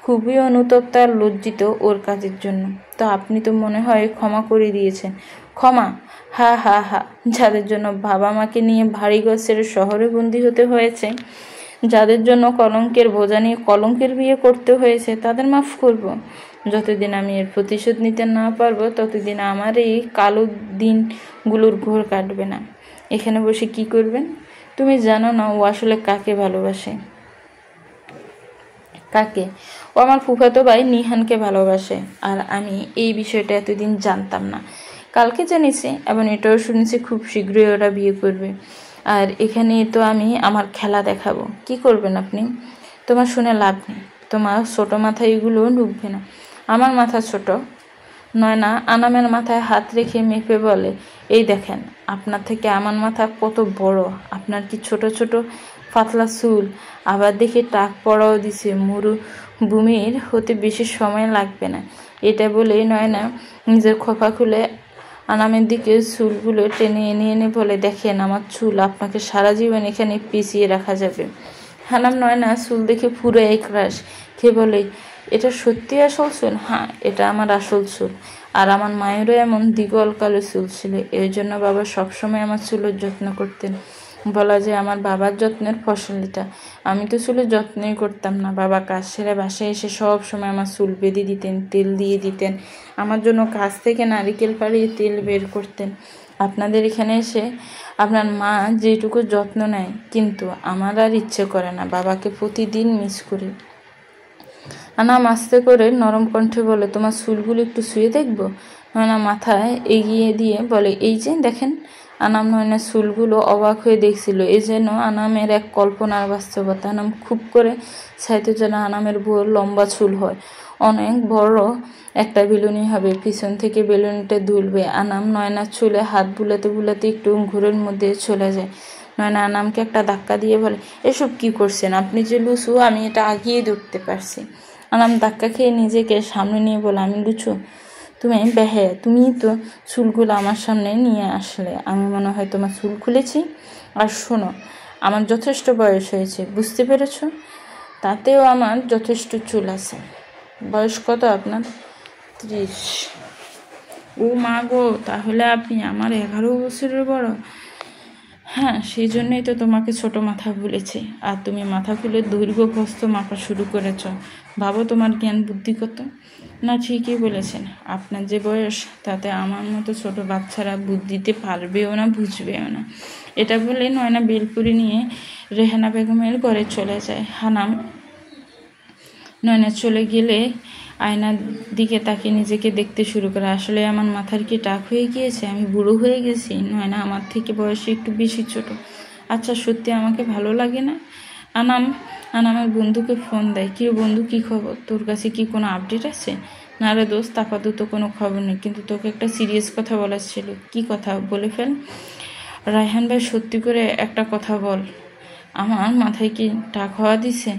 খুবই অনুতপ্ত আর লজ্জিত ওর কাজের জন্য। তো আপনি তো মনে হয় ক্ষমা করে দিয়েছেন। ক্ষমা? হা হা হা। যাদের জন্য বাবা মাকে নিয়ে ভারী গছের শহরে বন্দি হতে হয়েছে, যাদের জন্য কলঙ্কের বোঝা নিয়ে কলঙ্কের বিয়ে করতে হয়েছে, তাদের মাফ করব? যতদিন আমি এর প্রতিশোধ নিতে না পারবো ততদিন আমার এই কালো দিনগুলোর ঘোর কাটবে না। এখানে বসে কি করবেন? তুমি জানো না ও আসলে কাকে ভালোবাসে? কাকে? ও আমার ফুফাতো ভাই নিহানকে ভালোবাসে। আর আমি এই বিষয়টা এতদিন জানতাম না। কালকে জেনেছি, এবং এটাও শুনেছি খুব শীঘ্রই ওরা বিয়ে করবে। আর এখানে তো আমি আমার খেলা দেখাবো। কি করবেন আপনি? তোমার শুনে লাভ নেই। তোমার ছোটো মাথায় এগুলো ঢুকবে না। আমার মাথা ছোট নয় না। আনামের মাথায় হাত রেখে মেপে বলে, এই দেখেন, আপনার থেকে আমার মাথা কত বড়। আপনার কি ছোট ছোট পাতলা চুল, আবার দেখি টাক পড়াও দিছে। মরুভূমির হতে বেশি সময় লাগবে না। এটা বলে নয়না নিজের খোপা খুলে আনামের দিকে চুলগুলো টেনে এনে বলে, দেখেন আমার চুল, আপনাকে সারা জীবন এখানে পিছিয়ে রাখা যাবে। আনাম নয়না চুল দেখে পুরো একরাশ খেয়ে বলে, এটা সত্যি আসল চুল? হ্যাঁ, এটা আমার আসল চুল। আর আমার মায়েরও এমন দিগল কালো চুল ছিল। এই জন্য বাবা সবসময় আমার চুলের যত্ন করতেন। বলা যায় আমার বাবার যত্নের ফসল এটা। আমি তো চুলের যত্নই করতাম না। বাবা কাজ সেরে বাসায় এসে সব সময় আমার চুল বেঁধে দিতেন, তেল দিয়ে দিতেন। আমার জন্য কাজ থেকে নারিকেল পাড়িয়ে তেল বের করতেন। আপনাদের এখানে এসে আপনার মা যেটুকু যত্ন নেয়, কিন্তু আমার আর ইচ্ছে করে না। বাবাকে প্রতিদিন মিস করি। আনাম আস্তে করে নরম কণ্ঠে বলে, তোমার চুলগুলো একটু শুয়ে দেখবো? নয়না মাথায় এগিয়ে দিয়ে বলে, এই যে দেখেন। আনাম নয়নার চুলগুলো অবাক হয়ে দেখছিল। এ যেন আনামের এক কল্পনার বাস্তবতা। আনাম খুব করে চাইতো যেন আনামের বউর লম্বা চুল হয়, অনেক বড় একটা বেলুনি হবে, পিছন থেকে বেলুনিটা দুলবে। আনাম নয়নার চুলে হাত বুলাতে বুলাতে একটু ঘুরের মধ্যে চলে যায়। নয়না আনামকে একটা ধাক্কা দিয়ে বলে, এসব কি করছেন? আপনি যে লুচু, আমি এটা আগিয়ে ধরতে পারছি। আনাম ধাক্কা খেয়ে নিজেকে সামনে নিয়ে বলে, আমি লুচু? তুমি বেহায়া। তুমি তো চুলগুলো আমার সামনে নিয়ে আসলে। আমি মনে হয় তোমার চুল খুলেছি। আর শোনো, আমার যথেষ্ট বয়স হয়েছে, বুঝতে পেরেছ? তাতেও আমার যথেষ্ট চুল আছে। বয়স কত আপনার? 30। ও মা গো, তাহলে আপনি আমার 11 বছরের বড়। হ্যাঁ, সেই জন্যই তো তোমাকে ছোট মাথা বলেছে, আর তুমি মাথা খুলে দৈর্ঘ্য প্রস্থ মাপা শুরু করেছ। ভাবো তোমার জ্ঞান বুদ্ধি কত। না, ঠিকই বলেছেন। আপনার যে বয়স, তাতে আমার মতো ছোট বাচ্চারা বুদ্ধিতে পারবেও না, বুঝবেও না। এটা বলে নয়না বেলপুরি নিয়ে রেহানা বেগমের ঘরে চলে যায়। নয়না চলে গেলে আয়নার দিকে তাকিয়ে নিজেকে দেখতে শুরু করে। আসলে আমার মাথার কি টাক হয়ে গিয়েছে? আমি বুড়ো হয়ে গেছি? নয়না আমার থেকে বয়সে একটু বেশি ছোট। আচ্ছা, সত্যি আমাকে ভালো লাগে না? আনামের বন্ধুকে ফোন দেয়। কি বন্ধু, কি খবর? তোর কাছে কি কোনো আপডেট আছে? না রে দোস্ত, আপাতত কোনো খবর নেই, কিন্তু তোকে একটা সিরিয়াস কথা বলার ছিল। কি কথা? বলে ফেল। রায়হান ভাই, সত্যি করে একটা কথা বল, আমার মাথায় কি টাক হওয়া দিছে?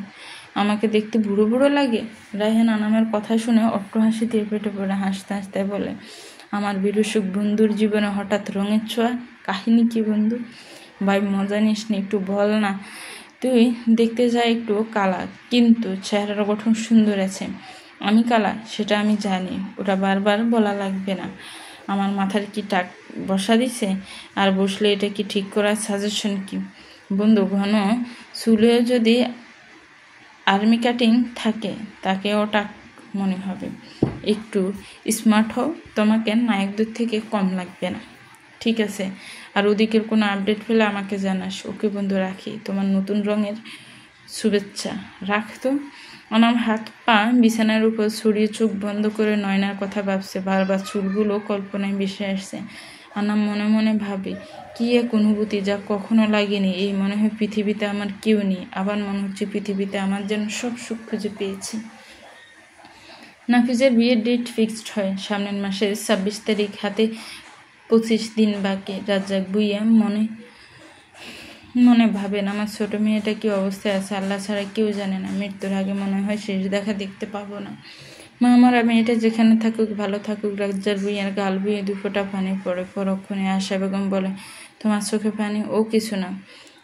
আমাকে দেখতে বুড়ো বুড়ো লাগে? রায়হান আনামের কথা শুনে অট্ট হাসি দিয়ে পেটে পড়ে হাসতে হাসতে বলে, আমার বিরসুক বন্ধুর জীবনে হঠাৎ রঙের ছোঁয়া? কাহিনী কি বন্ধু? ভাই, মজা নিস নি, একটু বল না। তুই দেখতে যা একটু কালা, কিন্তু চেহারার গঠন সুন্দর আছে। আমি কালা সেটা আমি জানি, ওটা বারবার বলা লাগবে না। আমার মাথার কি টাক বসা দিছে? আর বসলে এটা কি ঠিক করার সাজেশন কি? বন্ধু, ঘন চুলে যদি আর্মি কাটিং থাকে, তাকেও টাক মনে হবে। একটু স্মার্ট হও, তোমাকে নায়কদের থেকে কম লাগবে না। ঠিক আছে, আর ওদিকের কোনো আপডেট পেলে আমাকে জানাস। ওকে বন্ধু, রাখি। তোমার নতুন রঙের শুভেচ্ছা। রাখতো। আমার হাত পা বিছানার উপর ছড়িয়ে চোখ বন্ধ করে নয়নার কথা ভাবছে। বারবার চুলগুলো কল্পনায় ভেসে আসছে। আনাম মনে মনে ভাবে, কি এক অনুভূতি যা কখনো লাগেনি। এই মনে হয় পৃথিবীতে আমার কেউ নেই, আবার মনে হচ্ছে পৃথিবীতে আমার যেন সব সুখ খুঁজে পেয়েছি। নাফিজের বিয়ের ডেট ফিক্সড হয় সামনের মাসের 26 তারিখ। হাতে 25 দিন বাকি। রাজ্জাক ভুঁইয়া মনে মনে ভাবেন, আমার ছোট মেয়েটা কি অবস্থায় আছে আল্লাহ ছাড়া কেউ জানে না। মৃত্যুর আগে মনে হয় শেষ দেখা দেখতে পাবো না। মা, আমার মেয়েটা যেখানে থাকুক ভালো থাকুক। রাজ্জাক ভুঁইয়ার গাল বুয়ে 2 ফোঁটা পানি পড়ে। পরক্ষণে আশা বেগম বলে, তোমার চোখে পানি? ও কিছু না,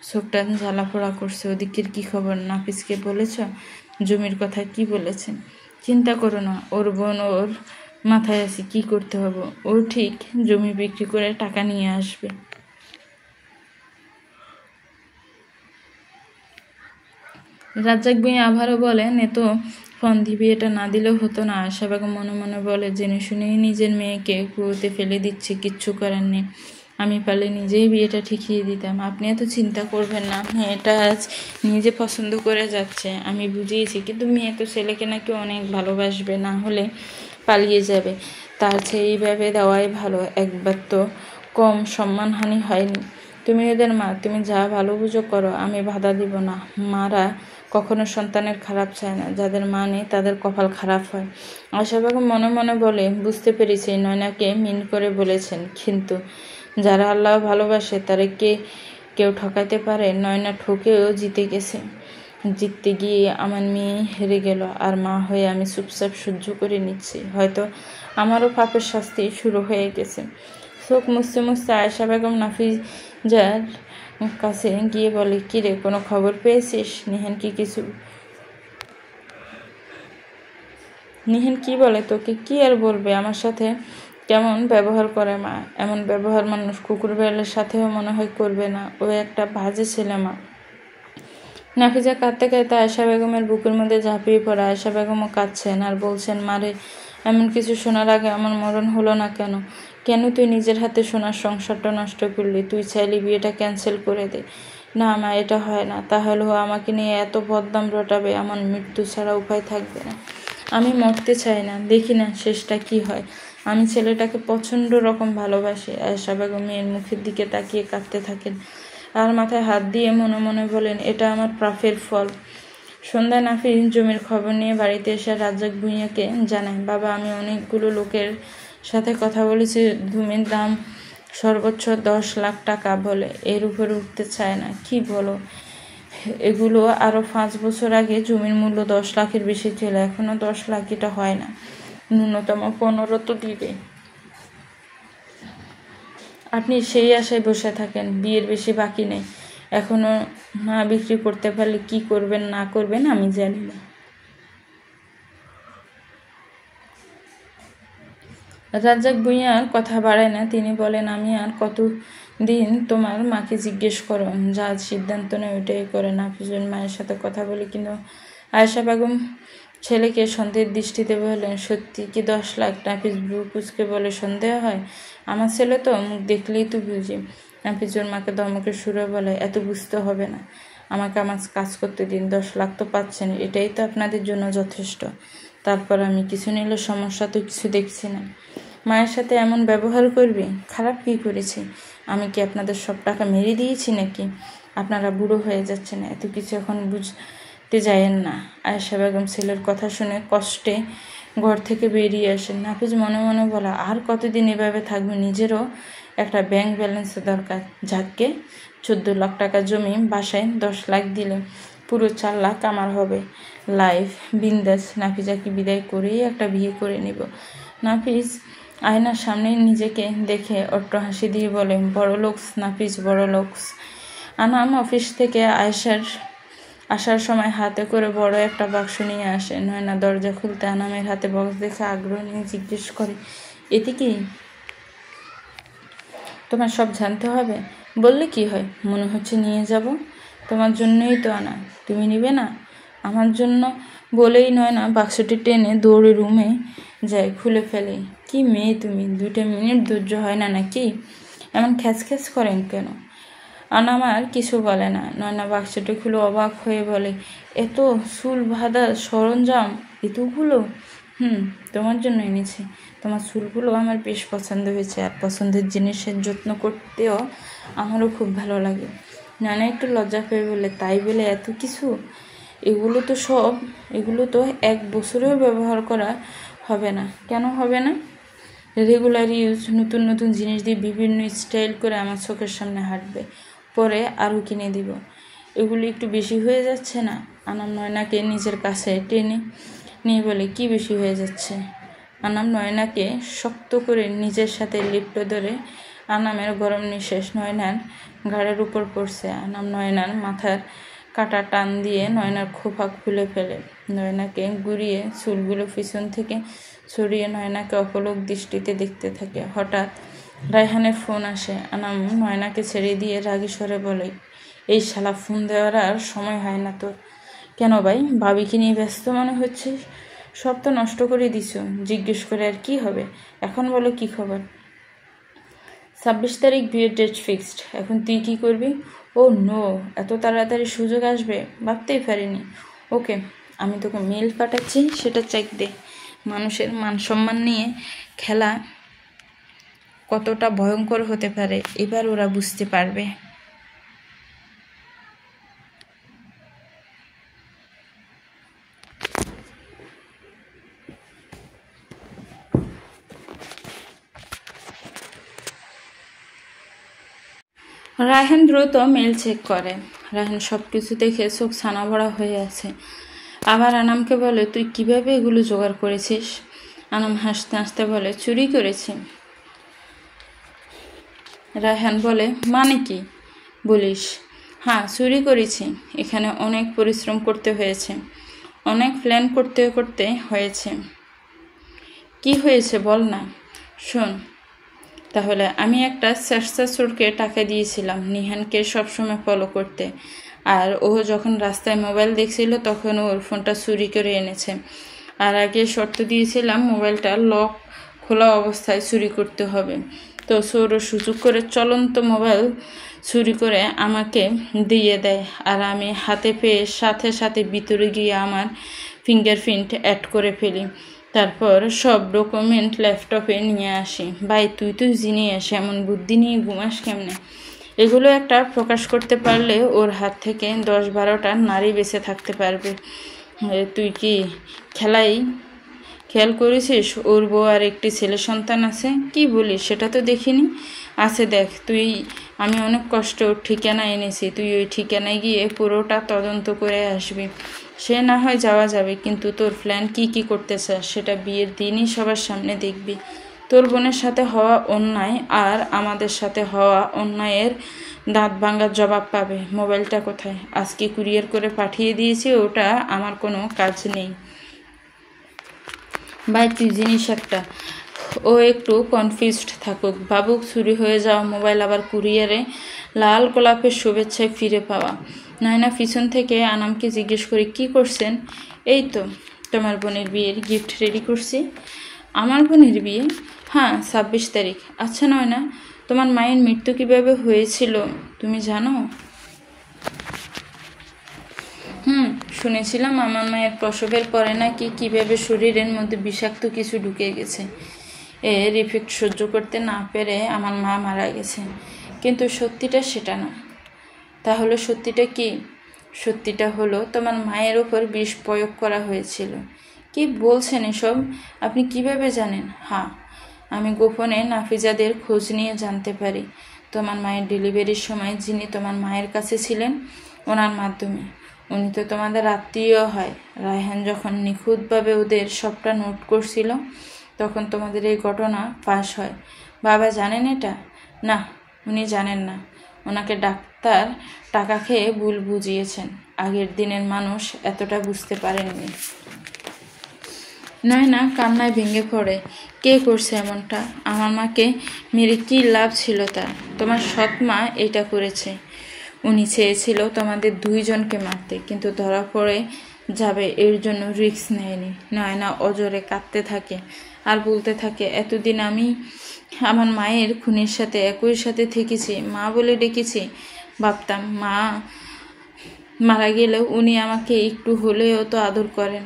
চোখটা জ্বালা পোড়া করছে। ওদিকের কি খবর? নাফিসকে বলেছ জমির কথা? কি বলেছেন? চিন্তা করো না, ওর বোন ওর মাথায় আছে কি করতে হবে। ও ঠিক জমি বিক্রি করে টাকা নিয়ে আসবে। রাজ্জাক ভুঁইয়া আবারও বলেন, এ তো ফোন দিবি, এটা না দিলেও হতো না। আশা বেগম মনে মনে বলে, জেনে শুনেই নিজের মেয়েকে কুয়োতে ফেলে দিচ্ছে, কিচ্ছু করার নেই। আমি পারলে নিজেই বিয়েটা ঠিকিয়ে দিতাম। আপনি এত চিন্তা করবেন না, মেয়েটা আজ নিজে পছন্দ করে যাচ্ছে, আমি বুঝিয়েছি। কিন্তু মেয়ে তো ছেলেকে নাকি অনেক ভালোবাসবে, না হলে পালিয়ে যাবে। তার চেয়ে এইভাবে দেওয়াই ভালো। একবার তো কম সম্মানহানি হয়নি। তুমি ওদের মা, তুমি যা ভালো বুঝো করো, আমি বাধা দিব না। মারা কখনো সন্তানের খারাপ চায় না, যাদের মা নেই তাদের কপাল খারাপ হয়। আশা বেগম মনে মনে বলে, বুঝতে পেরেছি নয়নাকে মিন করে বলেছেন, কিন্তু যারা আল্লাহ ভালোবাসে তারা কেউ ঠকাতে পারে? নয়না ঠকেও জিতে গেছে। জিততে গিয়ে আমার মেয়ে হেরে গেল, আর মা হয়ে আমি চুপচাপ সহ্য করে নিচ্ছি। হয়তো আমারও পাপের শাস্তি শুরু হয়ে গেছে। চোখ মুছতে মুছতে আয়েশা বেগম নাফিজার কাছে গিয়ে বলে, কিরে, কোনো খবর পেয়েছিস? নিহান কি বলে তোকে? কি আর বলবে, আমার সাথে কেমন ব্যবহার করে মা। এমন ব্যবহার মানুষ কুকুর বেড়ালের সাথেও মনে হয় করবে না। ও একটা বাজে ছেলে মা। নাফিজা কাঁদতে কাঁদতে আয়েশা বেগমের বুকের মধ্যে ঝাঁপিয়ে পড়ে। আয়েশা বেগমও কাঁদছেন আর বলছেন, মারে, এমন কিছু শোনার আগে আমার মরণ হলো না কেন? কেন তুই নিজের হাতে সোনার সংসারটা নষ্ট করলি? তুই চাইলে বিয়েটা ক্যান্সেল করে দে। না মা, এটা হয় না। তাহলে ও আমাকে নিয়ে এত বদনাম রটাবে, আমার মৃত্যু ছাড়া উপায় থাকবে না। আমি মরতে চাই না, দেখি না শেষটা কি হয়। আমি ছেলেটাকে প্রচণ্ড রকম ভালোবাসি। আয়েশা বেগম মেয়ের মুখের দিকে তাকিয়ে কাঁদতে থাকেন আর মাথায় হাত দিয়ে মনে মনে বলেন, এটা আমার প্রাপের ফল। সন্ধ্যায় নাফিস জমির খবর নিয়ে বাড়িতে এসে রাজ্জাক ভুঁইয়াকে জানায়, বাবা, আমি অনেকগুলো লোকের সাথে কথা বলেছি। জমির দাম সর্বোচ্চ 10 লাখ টাকা বলে, এর উপরে উঠতে চায় না। কি বলো? এগুলো আরও 5 বছর আগে জমির মূল্য 10 লাখের বেশি ছিল, এখনো 10 লাখ। এটা হয় না, ন্যূনতম 15 তো দিবে। আপনি সেই আশায় বসে থাকেন, বিয়ের বেশি বাকি নেই। এখনো না বিক্রি করতে পারলে কি করবেন না করবেন আমি জানি না। রাজ্জাক ভুঁইয়া কথা বাড়ায় না। তিনি বলেন, আমি আর কত দিন তোমার মাকে জিজ্ঞেস করো, যা সিদ্ধান্ত নেয় ওইটাই করে। নাফিজুর মায়ের সাথে কথা বলে কিন্তু আয়েশা বেগম ছেলেকে সন্দেহের দৃষ্টিতে বললেন, সত্যি কি 10 লাখ? নাফিজ ভ্রু কুচকে বলে, সন্দেহ হয়? আমার ছেলে তো, মুখ দেখলেই তো বুঝি। নাফিজুর মাকে ধমকের সুরে বলে, এত বুঝতে হবে না, আমাকে আমার কাজ করতে দিন। 10 লাখ তো পাচ্ছেন, এটাই তো আপনাদের জন্য যথেষ্ট। তারপর আমি কিছু নিলে সমস্যা তো কিছু দেখছি না। মায়ের সাথে এমন ব্যবহার করবে? খারাপ কি করেছি? আমি কি আপনাদের সব টাকা মেরে দিয়েছি নাকি? আপনারা বুড়ো হয়ে যাচ্ছেন, এত কিছু এখন বুঝতে যায়েন না। আয়েশা বেগম ছেলের কথা শুনে কষ্টে ঘর থেকে বেরিয়ে আসেন। নাফিজ মনে মনে বলা, আর কতদিন এভাবে থাকবে? নিজেরও একটা ব্যাংক ব্যালেন্সের দরকার। যাকে 14 লাখ টাকা জমি, বাসায় 10 লাখ দিলে পুরো 4 লাখ আমার হবে। লাইফ বিন্দাস। নাফিজাকে বিদায় করেই একটা বিয়ে করে নিব। নাফিজ আয়নার সামনে নিজেকে দেখে অট্ট হাসি দিয়ে বলে, বড় লোকস নাফিজ, বড় লোকস। আনাম অফিস থেকে আসার সময় হাতে করে বড় একটা বাক্স নিয়ে আসে। নয়না দরজা খুলতে আনামের হাতে বক্স দেখে আগ্রহ নিয়ে জিজ্ঞেস করে, এতে কি? তোমার সব জানতে হবে? বললে কি হয়? মনে হচ্ছে নিয়ে যাব। তোমার জন্যই তো আনা, তুমি নিবে না? আমার জন্য বলেই নয়না বাক্সটি টেনে দৌড়ে রুমে যায়, খুলে ফেলে। কি মেয়ে তুমি, 2 মিনিট ধৈর্য হয় না নাকি? এমন খ্যাচ করেন কেন? আনামার কিছু বলে না। নয়না বাক্সটি খুলে অবাক হয়ে বলে, এত চুল বাঁধা সরঞ্জাম, এতগুলো? তোমার জন্য এনেছি। তোমার চুলগুলো আমার বেশ পছন্দ হয়েছে, আর পছন্দের জিনিসের যত্ন করতেও আমারও খুব ভালো লাগে। নানা একটু লজ্জা পেয়ে বলে, তাই বলে এত কিছু? এগুলো তো 1 বছরেও ব্যবহার করা হবে না। কেন হবে না? রেগুলার ইউজ নতুন নতুন জিনিস দিয়ে বিভিন্ন স্টাইল করে আমার চোখের সামনে হাঁটবে, পরে আরও কিনে দিব। এগুলো একটু বেশি হয়ে যাচ্ছে না? আনাম নয়নাকে নিজের কাছে টেনে নিয়ে বলে, কি বেশি হয়ে যাচ্ছে? আনাম নয়নাকে শক্ত করে নিজের সাথে লিপ্ত ধরে। আনামের গরম নিঃশ্বাস নয়নার ঘাড়ের উপর পড়ছে। আনাম নয়নার মাথার কাটা টান দিয়ে নয়নার খোপা খুলে ফেলে। নয়নাকে ঘুরিয়ে চুলগুলো পিছন থেকে ছড়িয়ে নয়নাকে অপলক দৃষ্টিতে দেখতে থাকে। হঠাৎ রায়হানের ফোন আসে। আনাম নয়নাকে ছেড়ে দিয়ে রাগী স্বরে বলে, এই শালা ফোন দেওয়ার আর সময় হয় না তোর? কেন ভাই, ভাবিকে নিয়ে ব্যস্ত মনে হচ্ছে? সব তো নষ্ট করে দিছ। জিজ্ঞেস করে আর কি হবে? এখন বলো কি খবর? 26 তারিখ বিয়ের ডেট ফিক্সড। এখন তুই কি করবি? ও নো, এত তাড়াতাড়ি সুযোগ আসবে ভাবতেই পারিনি। ওকে, আমি তোকে মেল পাঠাচ্ছি, সেটা চেক দে। মানুষের মান সম্মান নিয়ে খেলা কতটা ভয়ঙ্কর হতে পারে এবার ওরা বুঝতে পারবে। রায়হান দ্রুত মেল চেক করে। রায়হান সব কিছু দেখে চোখ ছানা ভরা হয়ে আছে। আবার আনামকে বলে, তুই কিভাবে এগুলো জোগাড় করেছিস? আনাম হাসতে হাসতে বলে, চুরি করেছি। রায়হান বলে, মানে কি বলিস? হ্যাঁ, চুরি করেছি। এখানে অনেক পরিশ্রম করতে হয়েছে, অনেক প্ল্যান করতে হয়েছে। কি হয়েছে বল না। শোন, তাহলে আমি একটা স্বেচ্ছাসেবককে টাকা দিয়েছিলাম নিহানকে সবসময় ফলো করতে, আর ও যখন রাস্তায় মোবাইল দেখছিল তখন ওর ফোনটা চুরি করে এনেছে। আর আগে শর্ত দিয়েছিলাম মোবাইলটা লক খোলা অবস্থায় চুরি করতে হবে। তো চোর সুযোগ করে চলন্ত মোবাইল চুরি করে আমাকে দিয়ে দেয়, আর আমি হাতে পেয়ে সাথে সাথে ভিতরে গিয়ে আমার ফিঙ্গারপ্রিন্ট অ্যাড করে ফেলি। তারপর সব ডকুমেন্ট ল্যাপটপে নিয়ে আসি। ভাই, তুই জিনিস, এমন বুদ্ধি নিয়ে ঘুমাস কেমনে? এগুলো একটা প্রকাশ করতে পারলে ওর হাত থেকে 10-12টা নারী বেঁচে থাকতে পারবে। তুই কি খেয়াল করেছিস ওর বউ আর একটি ছেলে সন্তান আছে? কি বলিস, সেটা তো দেখিনি। আছে, দেখ তুই। আমি অনেক কষ্ট ওর ঠিকানা এনেছি, তুই ওই ঠিকানায় গিয়ে পুরোটা তদন্ত করে আসবি। সে না হয় যাওয়া যাবে, কিন্তু তোর প্ল্যান কি করতে চাস সেটা বিয়ের দিনই সবার সামনে দেখবি। তোর বোনের সাথে হওয়া অন্যায় আর আমাদের সাথে হওয়া অন্যায়ের দাঁত ভাঙার জবাব পাবে। মোবাইলটা কোথায়? আজকে কুরিয়ার করে পাঠিয়ে দিয়েছি, ওটা আমার কোনো কাজ নেই। ভাই, তুই জিনিস একটা ও একটু কনফিউজড থাকুক, ভাবুক চুরি হয়ে যাওয়া মোবাইল আবার কুরিয়ারে লাল গোলাপের শুভেচ্ছায় ফিরে পাওয়া। নয়না পিছন থেকে আনামকে জিজ্ঞেস করে, কি করছেন? এই তো তোমার বোনের বিয়ের গিফট রেডি করছি। আমার বোনের বিয়ে? হ্যাঁ, 26 তারিখ। আচ্ছা নয়না, তোমার মায়ের মৃত্যু কিভাবে হয়েছিল তুমি জানো? শুনেছিলাম আমার মায়ের প্রসবের পরে নাকি কিভাবে শরীরের মধ্যে বিষাক্ত কিছু ঢুকে গেছে। এর ইফেক্ট সহ্য করতে না পেরে আমার মা মারা গেছে। কিন্তু সত্যিটা সেটা না। তাহলে সত্যিটা কি? সত্যিটা হলো তোমার মায়ের ওপর বিষ প্রয়োগ করা হয়েছিল। কি বলছেন এসব? আপনি কিভাবে জানেন? হ্যাঁ, আমি গোপনে নাফিজাদের খোঁজ নিয়ে জানতে পারি। তোমার মায়ের ডেলিভারির সময় যিনি তোমার মায়ের কাছে ছিলেন, ওনার মাধ্যমে। উনি তো তোমাদের আত্মীয় হয়। রায়হান যখন নিখুঁতভাবে ওদের সবটা নোট করছিল, তখন তোমাদের এই ঘটনা ফাঁস হয়। বাবা জানেন এটা? না, উনি জানেন না। ওনাকে ডাক্তার টাকা খেয়ে ভুল বুঝিয়েছেন। আগের দিনের মানুষ এতটা বুঝতে পারেননি। নয়না কান্নায় ভেঙে পড়ে। কে করছে এমনটা? আমার মাকে মেরে কি লাভ ছিল তার? তোমার সৎ মা এটা করেছে। উনি চেয়েছিল তোমাদের দুইজনকে মারতে, কিন্তু ধরা পড়ে যাবে এর জন্য রিস্ক নেয়নি। নয়না অজরে কাঁদতে থাকে আর বলতে থাকে, এতদিন আমি আমার মায়ের খুনের সাথে একই সাথে থেকেছি, মা বলে ডেকেছি। ভাবতাম মা মারা গেলেও উনি আমাকে একটু হলেও তো আদর করেন।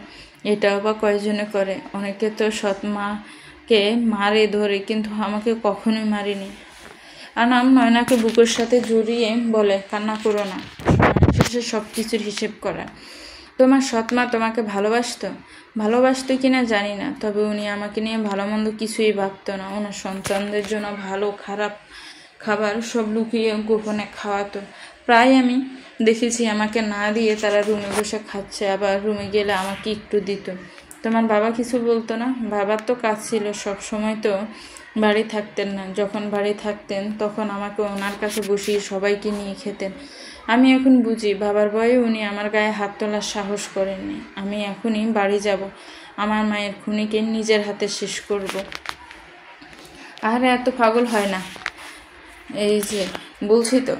এটাও বা কয়জনে করে? অনেকে তো সৎ মাকে মারে ধরে, কিন্তু আমাকে কখনোই মারেনি। আনাম নয়নাকে বুকের সাথে জড়িয়ে বলে, কান্না করো না, শেষে সব কিছুর হিসেব করা। তোমার সৎ মা তোমাকে ভালোবাসতো কিনা জানি না, তবে উনি আমাকে নিয়ে ভালো মন্দ কিছুই ভাবতো না। ওনার সন্তানদের জন্য ভালো খারাপ খাবার সব লুকিয়ে গোপনে খাওয়াতো। প্রায় আমি দেখেছি আমাকে না দিয়ে তারা রুমে বসে খাচ্ছে, আবার রুমে গেলে আমাকে একটু দিত। তোমার বাবা কিছু বলতো না? বাবার তো কাজ ছিল, সব সময় তো বাড়ি থাকতেন না। যখন বাড়ি থাকতেন তখন আমাকে ওনার কাছে বসিয়ে সবাইকে নিয়ে খেতেন। আমি এখন বুঝি বাবার ভয়ে উনি আমার গায়ে হাত তোলার সাহস করেননি। আমি এখনই বাড়ি যাব, আমার মায়ের খুনিকে নিজের হাতে শেষ করব। আর এত পাগল হয় না। এই যে বলছি তো,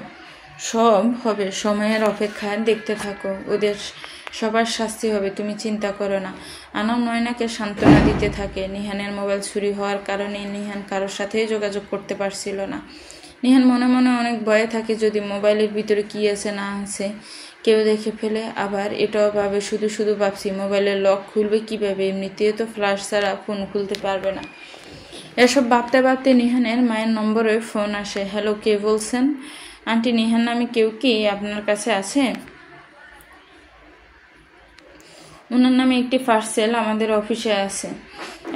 সব হবে, সময়ের অপেক্ষা দেখতে থাকো। ওদের সবার শাস্তি হবে, তুমি চিন্তা করো না। আনাম নয়নাকে সান্ত্বনা দিতে থাকে। নিহানের মোবাইল চুরি হওয়ার কারণে নিহান কারোর সাথেই যোগাযোগ করতে পারছিল না। নিহান মনে মনে অনেক ভয়ে থাকে, যদি মোবাইলের ভিতরে কি আছে না আছে কেউ দেখে ফেলে। আবার এটাও ভাবে, শুধু শুধু ভাবছি মোবাইলের লক খুলবে কিভাবে, এমনিতেও তো ফ্ল্যাশ ছাড়া ফোন খুলতে পারবে না। এসব ভাবতে ভাবতে নিহানের মায়ের নম্বরে ফোন আসে। হ্যালো, কে বলছেন? আন্টি, নিহান নামে কেউ কি আপনার কাছে আছে? ওনার নামে একটি পার্সেল আমাদের অফিসে আছে।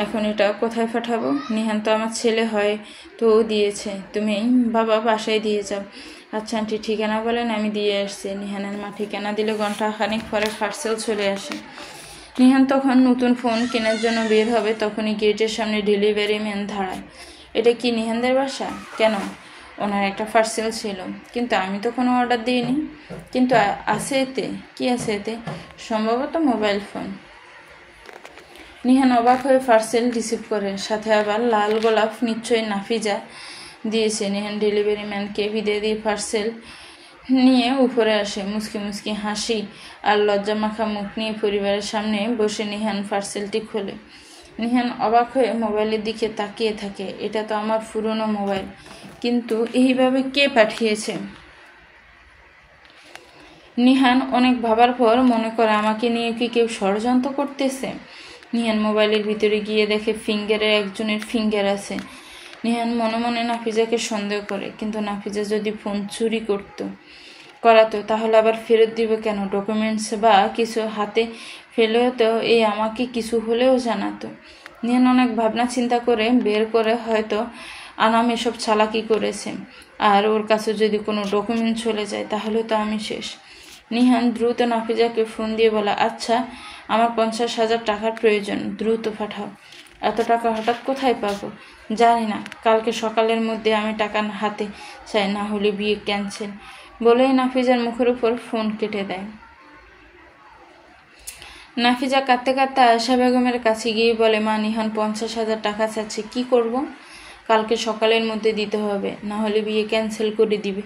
এখন এটা কোথায় পাঠাবো? নিহান তো আমার ছেলে হয়, তো ও দিয়েছে। তুমি বাবা বাসায় দিয়ে যাও। আচ্ছা আন্টি, ঠিকানা বলেন, আমি দিয়ে আসছি। নিহানের মা ঠিকানা দিলে ঘন্টাখানিক পরে পার্সেল চলে আসে। নিহান তখন নতুন ফোন কেনার জন্য বের হবে, তখনই গেটের সামনে ডেলিভারি ম্যান দাঁড়ায়। এটা কি নিহানদের বাসা? কেন? ওনার একটা পার্সেল ছিল, কিন্তু আমি তো কোনো অর্ডার দিইনি। কিন্তু আছে এতে? কি আছে এতে? সম্ভবত মোবাইল ফোন। নিহান অবাক হয়ে পার্সেল রিসিভ করে, সাথে আবার লাল গোলাপ। নিশ্চয়ই নাফিজা দিয়েছে। নিহান ডেলিভারি ম্যানকে বিদায় দিয়ে পার্সেল নিয়ে উপরে আসে। মুচকি মুচকি হাসি আর লজ্জা মাখা মুখ নিয়ে পরিবারের সামনে বসে নিহান পার্সেলটি খোলে। নিহান অবাক হয়ে মোবাইলের দিকে তাকিয়ে থাকে। এটা তো আমার পুরনো মোবাইল, কিন্তু এইভাবে কে পাঠিয়েছে? নিহান অনেক ভাবার পর মনে করে, আমাকে নিয়ে কি কেউ ষড়যন্ত্র করতেছে? নিহান মোবাইলের ভিতরে গিয়ে দেখে ফিঙ্গারের একজনের ফিঙ্গার আছে। নিহান মনে মনে নাফিজাকে সন্দেহ করে, কিন্তু নাফিজা যদি ফোন চুরি করাতো তাহলে আবার ফেরত দিবে কেন? ডকুমেন্টস বা কিছু হাতে ফেলেও তো এই আমাকে কিছু হলেও জানাতো। নিহান অনেক ভাবনা চিন্তা করে বের করে হয়তো আনাম এসব চালাকি করেছে, আর ওর কাছে যদি কোনো ডকুমেন্ট চলে যায় তাহলে তো আমি শেষ। নিহান দ্রুত নাফিজাকে ফোন দিয়ে বলে, আচ্ছা, আমার 50,000 টাকার প্রয়োজন, দ্রুত পাঠাও। এত টাকা হঠাৎ কোথায় পাবো? জানি না, কালকে সকালের মধ্যে আমি টাকা হাতে চাই, না হলে বিয়ে ক্যান্সেল। বলেই নাফিজার মুখের উপর ফোন কেটে দেয়। নাফিজা কাঁদতে কাঁদতে আয়েশা বেগমের কাছে গিয়ে বলে, মা, নিহান 50,000 টাকা চাচ্ছে, কি করব? কালকে সকালের মধ্যে দিতে হবে, না হলে বিয়ে ক্যান্সেল করে দিবে।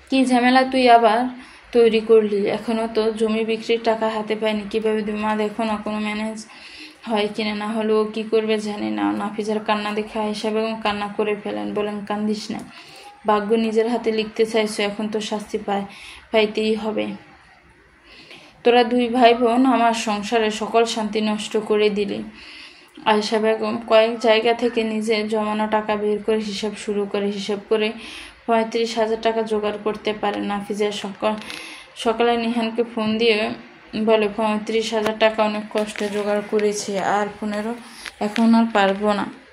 কি ঝামেলা তুই আবার তৈরি করলি? এখনো তো জমি বিক্রির টাকা হাতে পায়নি, কিভাবে দিবি? মা, দেখো না কোনো ম্যানেজ হয় কিনা, না হলে ও কি করবে জানি না। নাফিজার কান্না দেখে আয়েশা বেগম কান্না করে ফেলেন, বলেন, কান্দিস না, ভাগ্য নিজের হাতে লিখতে চাইছো, এখন তো শাস্তি পাইতেই হবে। তোরা দুই ভাই বোন আমার সংসারে সকল শান্তি নষ্ট করে দিলি। আয়েশা বেগম কয়েক জায়গা থেকে নিজের জমানো টাকা বের করে হিসাব শুরু করে। হিসাব করে 35,000 টাকা জোগাড় করতে পারে। নাফিজা সকালে নিহানকে ফোন দিয়ে বলে, 35,000 টাকা অনেক কষ্টে জোগাড় করেছি, আর 15 এখন আর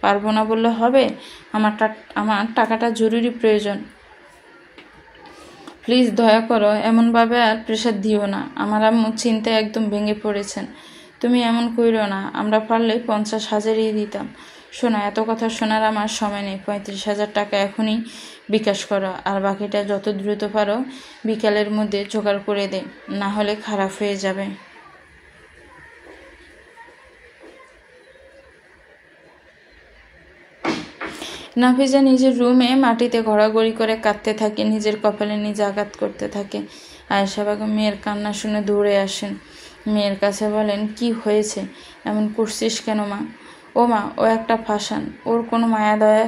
পারবো না বললে হবে? আমার টাকাটা জরুরি প্রয়োজন, প্লিজ দয়া করো, এমনভাবে আর প্রেশার দিও না। আমার আম্মু চিন্তায় একদম ভেঙে পড়েছেন। তুমি এমন কইরো না, আমরা পারলে 50,000ই দিতাম। শোনো, এত কথা শোনার আমার সময় নেই। 35,000 টাকা এখনই বিকাশ করো, আর বাকিটা যত দ্রুত পারো বিকালের মধ্যে জোগাড় করে দে, না হলে খারাপ হয়ে যাবে। নাফিজা নিজের রুমে মাটিতে ঘোরাঘুরি করে কাঁদতে থাকে, নিজের কপালে নিজে আঘাত করতে থাকে। আয়েশা বেগম মেয়ের কান্না শুনে দৌড়ে আসেন, মেয়ের কাছে বলেন, কি হয়েছে? এমন করছিস কেন মা? ও মা, ও একটা ফাঁসান, ওর কোনো মায়া দয়া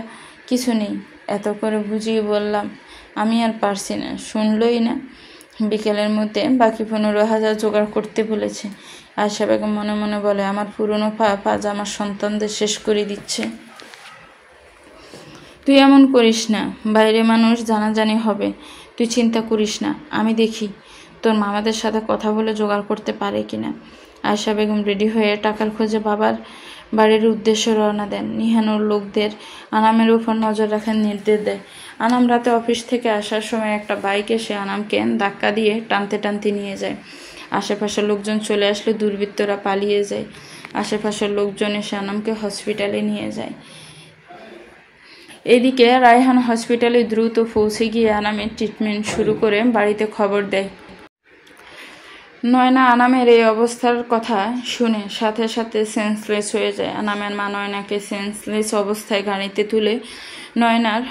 কিছু নেই। এত করে বুঝিয়ে বললাম, আমি আর পারছি না, শুনলই না। বিকেলের মধ্যে বাকি 15,000 জোগাড় করতে বলেছে। আয়েশা বেগম মনে মনে বলে, আমার পুরনো পাজ আমার সন্তানদের শেষ করে দিচ্ছে। তুই এমন করিস না, বাইরে মানুষ জানাজানি হবে। তুই চিন্তা করিস না, আমি দেখি তোর মামাদের সাথে কথা বলে জোগাড় করতে পারে কিনা। আয়েশা বেগম রেডি হয়ে টাকার খোঁজে বাবার বাড়ির উদ্দেশ্যে রওনা দেন। নিহানুর লোকদের আনামের উপর নজর রাখার নির্দেশ দেয়। আনাম রাতে অফিস থেকে আসার সময় একটা বাইক এসে আনামকে ধাক্কা দিয়ে টানতে টানতে নিয়ে যায়। আশেপাশের লোকজন চলে আসলে দুর্বৃত্তরা পালিয়ে যায়। আশেপাশের লোকজন এসে আনামকে হসপিটালে নিয়ে যায়। এদিকে রায়হান হসপিটালে দ্রুত পৌঁছে গিয়ে আনামের ট্রিটমেন্ট শুরু করে বাড়িতে খবর দেয়। নয়না আনামের এই অবস্থার কথা শুনে সাথে সাথে সেন্সলেস হয়ে যায়। আনামের মা নয়নাকে সেন্সলেস অবস্থায় গাড়িতে তুলে নয়নার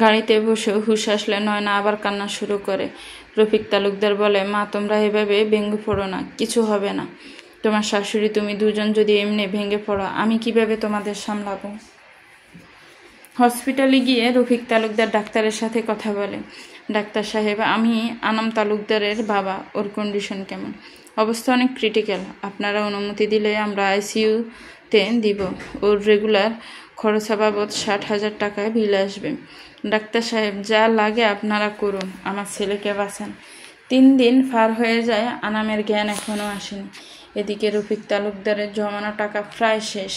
গাড়িতে বসে হুঁশ আসলে নয়না আবার কান্না শুরু করে। রফিক তালুকদার বলে, মা, তোমরা এভাবে ভেঙে পড়ো না, কিছু হবে না। তোমার শাশুড়ি তুমি দুজন যদি এমনি ভেঙে পড়ো, আমি কিভাবে তোমাদের সামলাবো? হসপিটালে গিয়ে রফিক তালুকদার ডাক্তারের সাথে কথা বলে। ডাক্তার সাহেব, আমি আনাম তালুকদারের বাবা, ওর কন্ডিশন কেমন? অবস্থা অনেক ক্রিটিক্যাল, আপনারা অনুমতি দিলে আমরা আইসিইউতে দিব। ওর রেগুলার খরচা বাবদ 60,000 টাকা বিল আসবে। ডাক্তার সাহেব, যা লাগে আপনারা করুন, আমার ছেলেকে বাঁচান। 3 দিন পার হয়ে যায়, আনামের জ্ঞান এখনও আসেনি। এদিকে রফিক তালুকদারের জমানো টাকা প্রায় শেষ।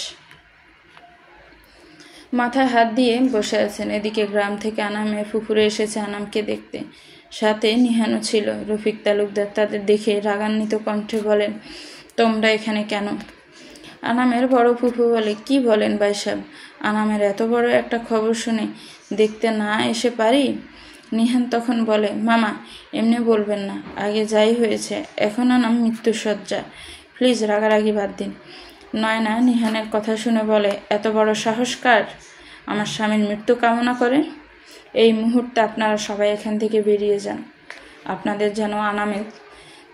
মাথায় হাত দিয়ে বসে আছেন। এদিকে গ্রাম থেকে আনামের ফুফুরে এসেছে আনামকে দেখতে, সাথে নিহানও ছিল। রফিক তালুকদার তাদের দেখে রাগান্বিত কণ্ঠে বলেন, তোমরা এখানে কেন? আনামের বড় ফুফু বলে, কি বলেন ভাই সাহেব, আনামের এত বড় একটা খবর শুনে দেখতে না এসে পারি? নিহান তখন বলে, মামা, এমনি বলবেন না, আগে যাই হয়েছে, এখন আনাম মৃত্যুসজ্জা, প্লিজ রাগারাগি বাদ দিন। নয়না নিহানের কথা শুনে বলে, এত বড় সাহস কার আমার স্বামীর মৃত্যু কামনা করে? এই মুহূর্তে আপনারা সবাই এখান থেকে বেরিয়ে যান, আপনাদের যেন আনামের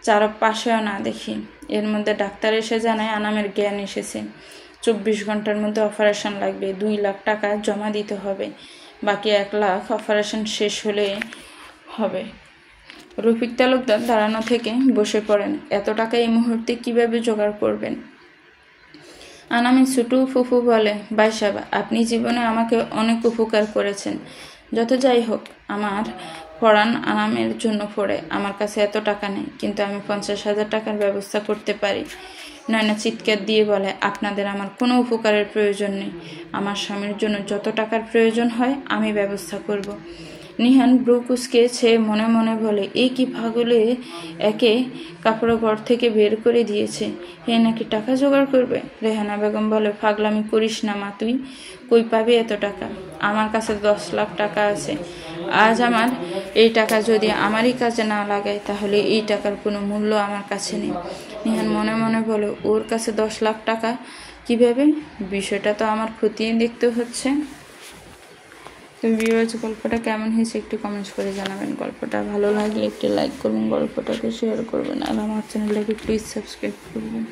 চারপাশেও না দেখি। এর মধ্যে ডাক্তার এসে জানায় আনামের জ্ঞান এসেছে। 24 ঘন্টার মধ্যে অপারেশন লাগবে, 2 লাখ টাকা জমা দিতে হবে, বাকি 1 লাখ অপারেশন শেষ হলে হবে। রফিক তালুকদার দাঁড়ানো থেকে বসে পড়েন। এত টাকা এই মুহূর্তে কিভাবে জোগাড় করবেন? আনামের ছোট ফুফু বলে, ভাই সাহেব, আপনি জীবনে আমাকে অনেক উপকার করেছেন। যত যাই হোক, আমার পড়ান আনামের জন্য পড়ে। আমার কাছে এত টাকা নেই, কিন্তু আমি 50,000 টাকার ব্যবস্থা করতে পারি। নয়না চিৎকার দিয়ে বলে, আপনাদের আমার কোনো উপকারের প্রয়োজন নেই। আমার স্বামীর জন্য যত টাকার প্রয়োজন হয় আমি ব্যবস্থা করব। নিহান ব্রুকুসকে ছেয়ে মনে মনে বলে, এই কি পাগলে একে কাপড় ঘর থেকে বের করে দিয়েছে, হে নাকি টাকা জোগাড় করবে? রেহানা বেগম বলে, পাগলামি করিস না মা, তুই কই পাবি এত টাকা? আমার কাছে 10 লাখ টাকা আছে, আজ আমার এই টাকা যদি আমারই কাজে না লাগায় তাহলে এই টাকার কোনো মূল্য আমার কাছে নেই। নিহান মনে মনে বলে, ওর কাছে 10 লাখ টাকা কিভাবে? বিষয়টা তো আমার খতিয়ে দেখতে হচ্ছে। তো ভিউয়ার্স, গল্পটা কেমন হয়েছে একটু কমেন্টস করে জানাবেন। গল্পটা ভালো লাগলে একটি লাইক করবেন, গল্পটাকে শেয়ার করবেন, আর আমার চ্যানেলটাকে প্লিজ সাবস্ক্রাইব করবেন।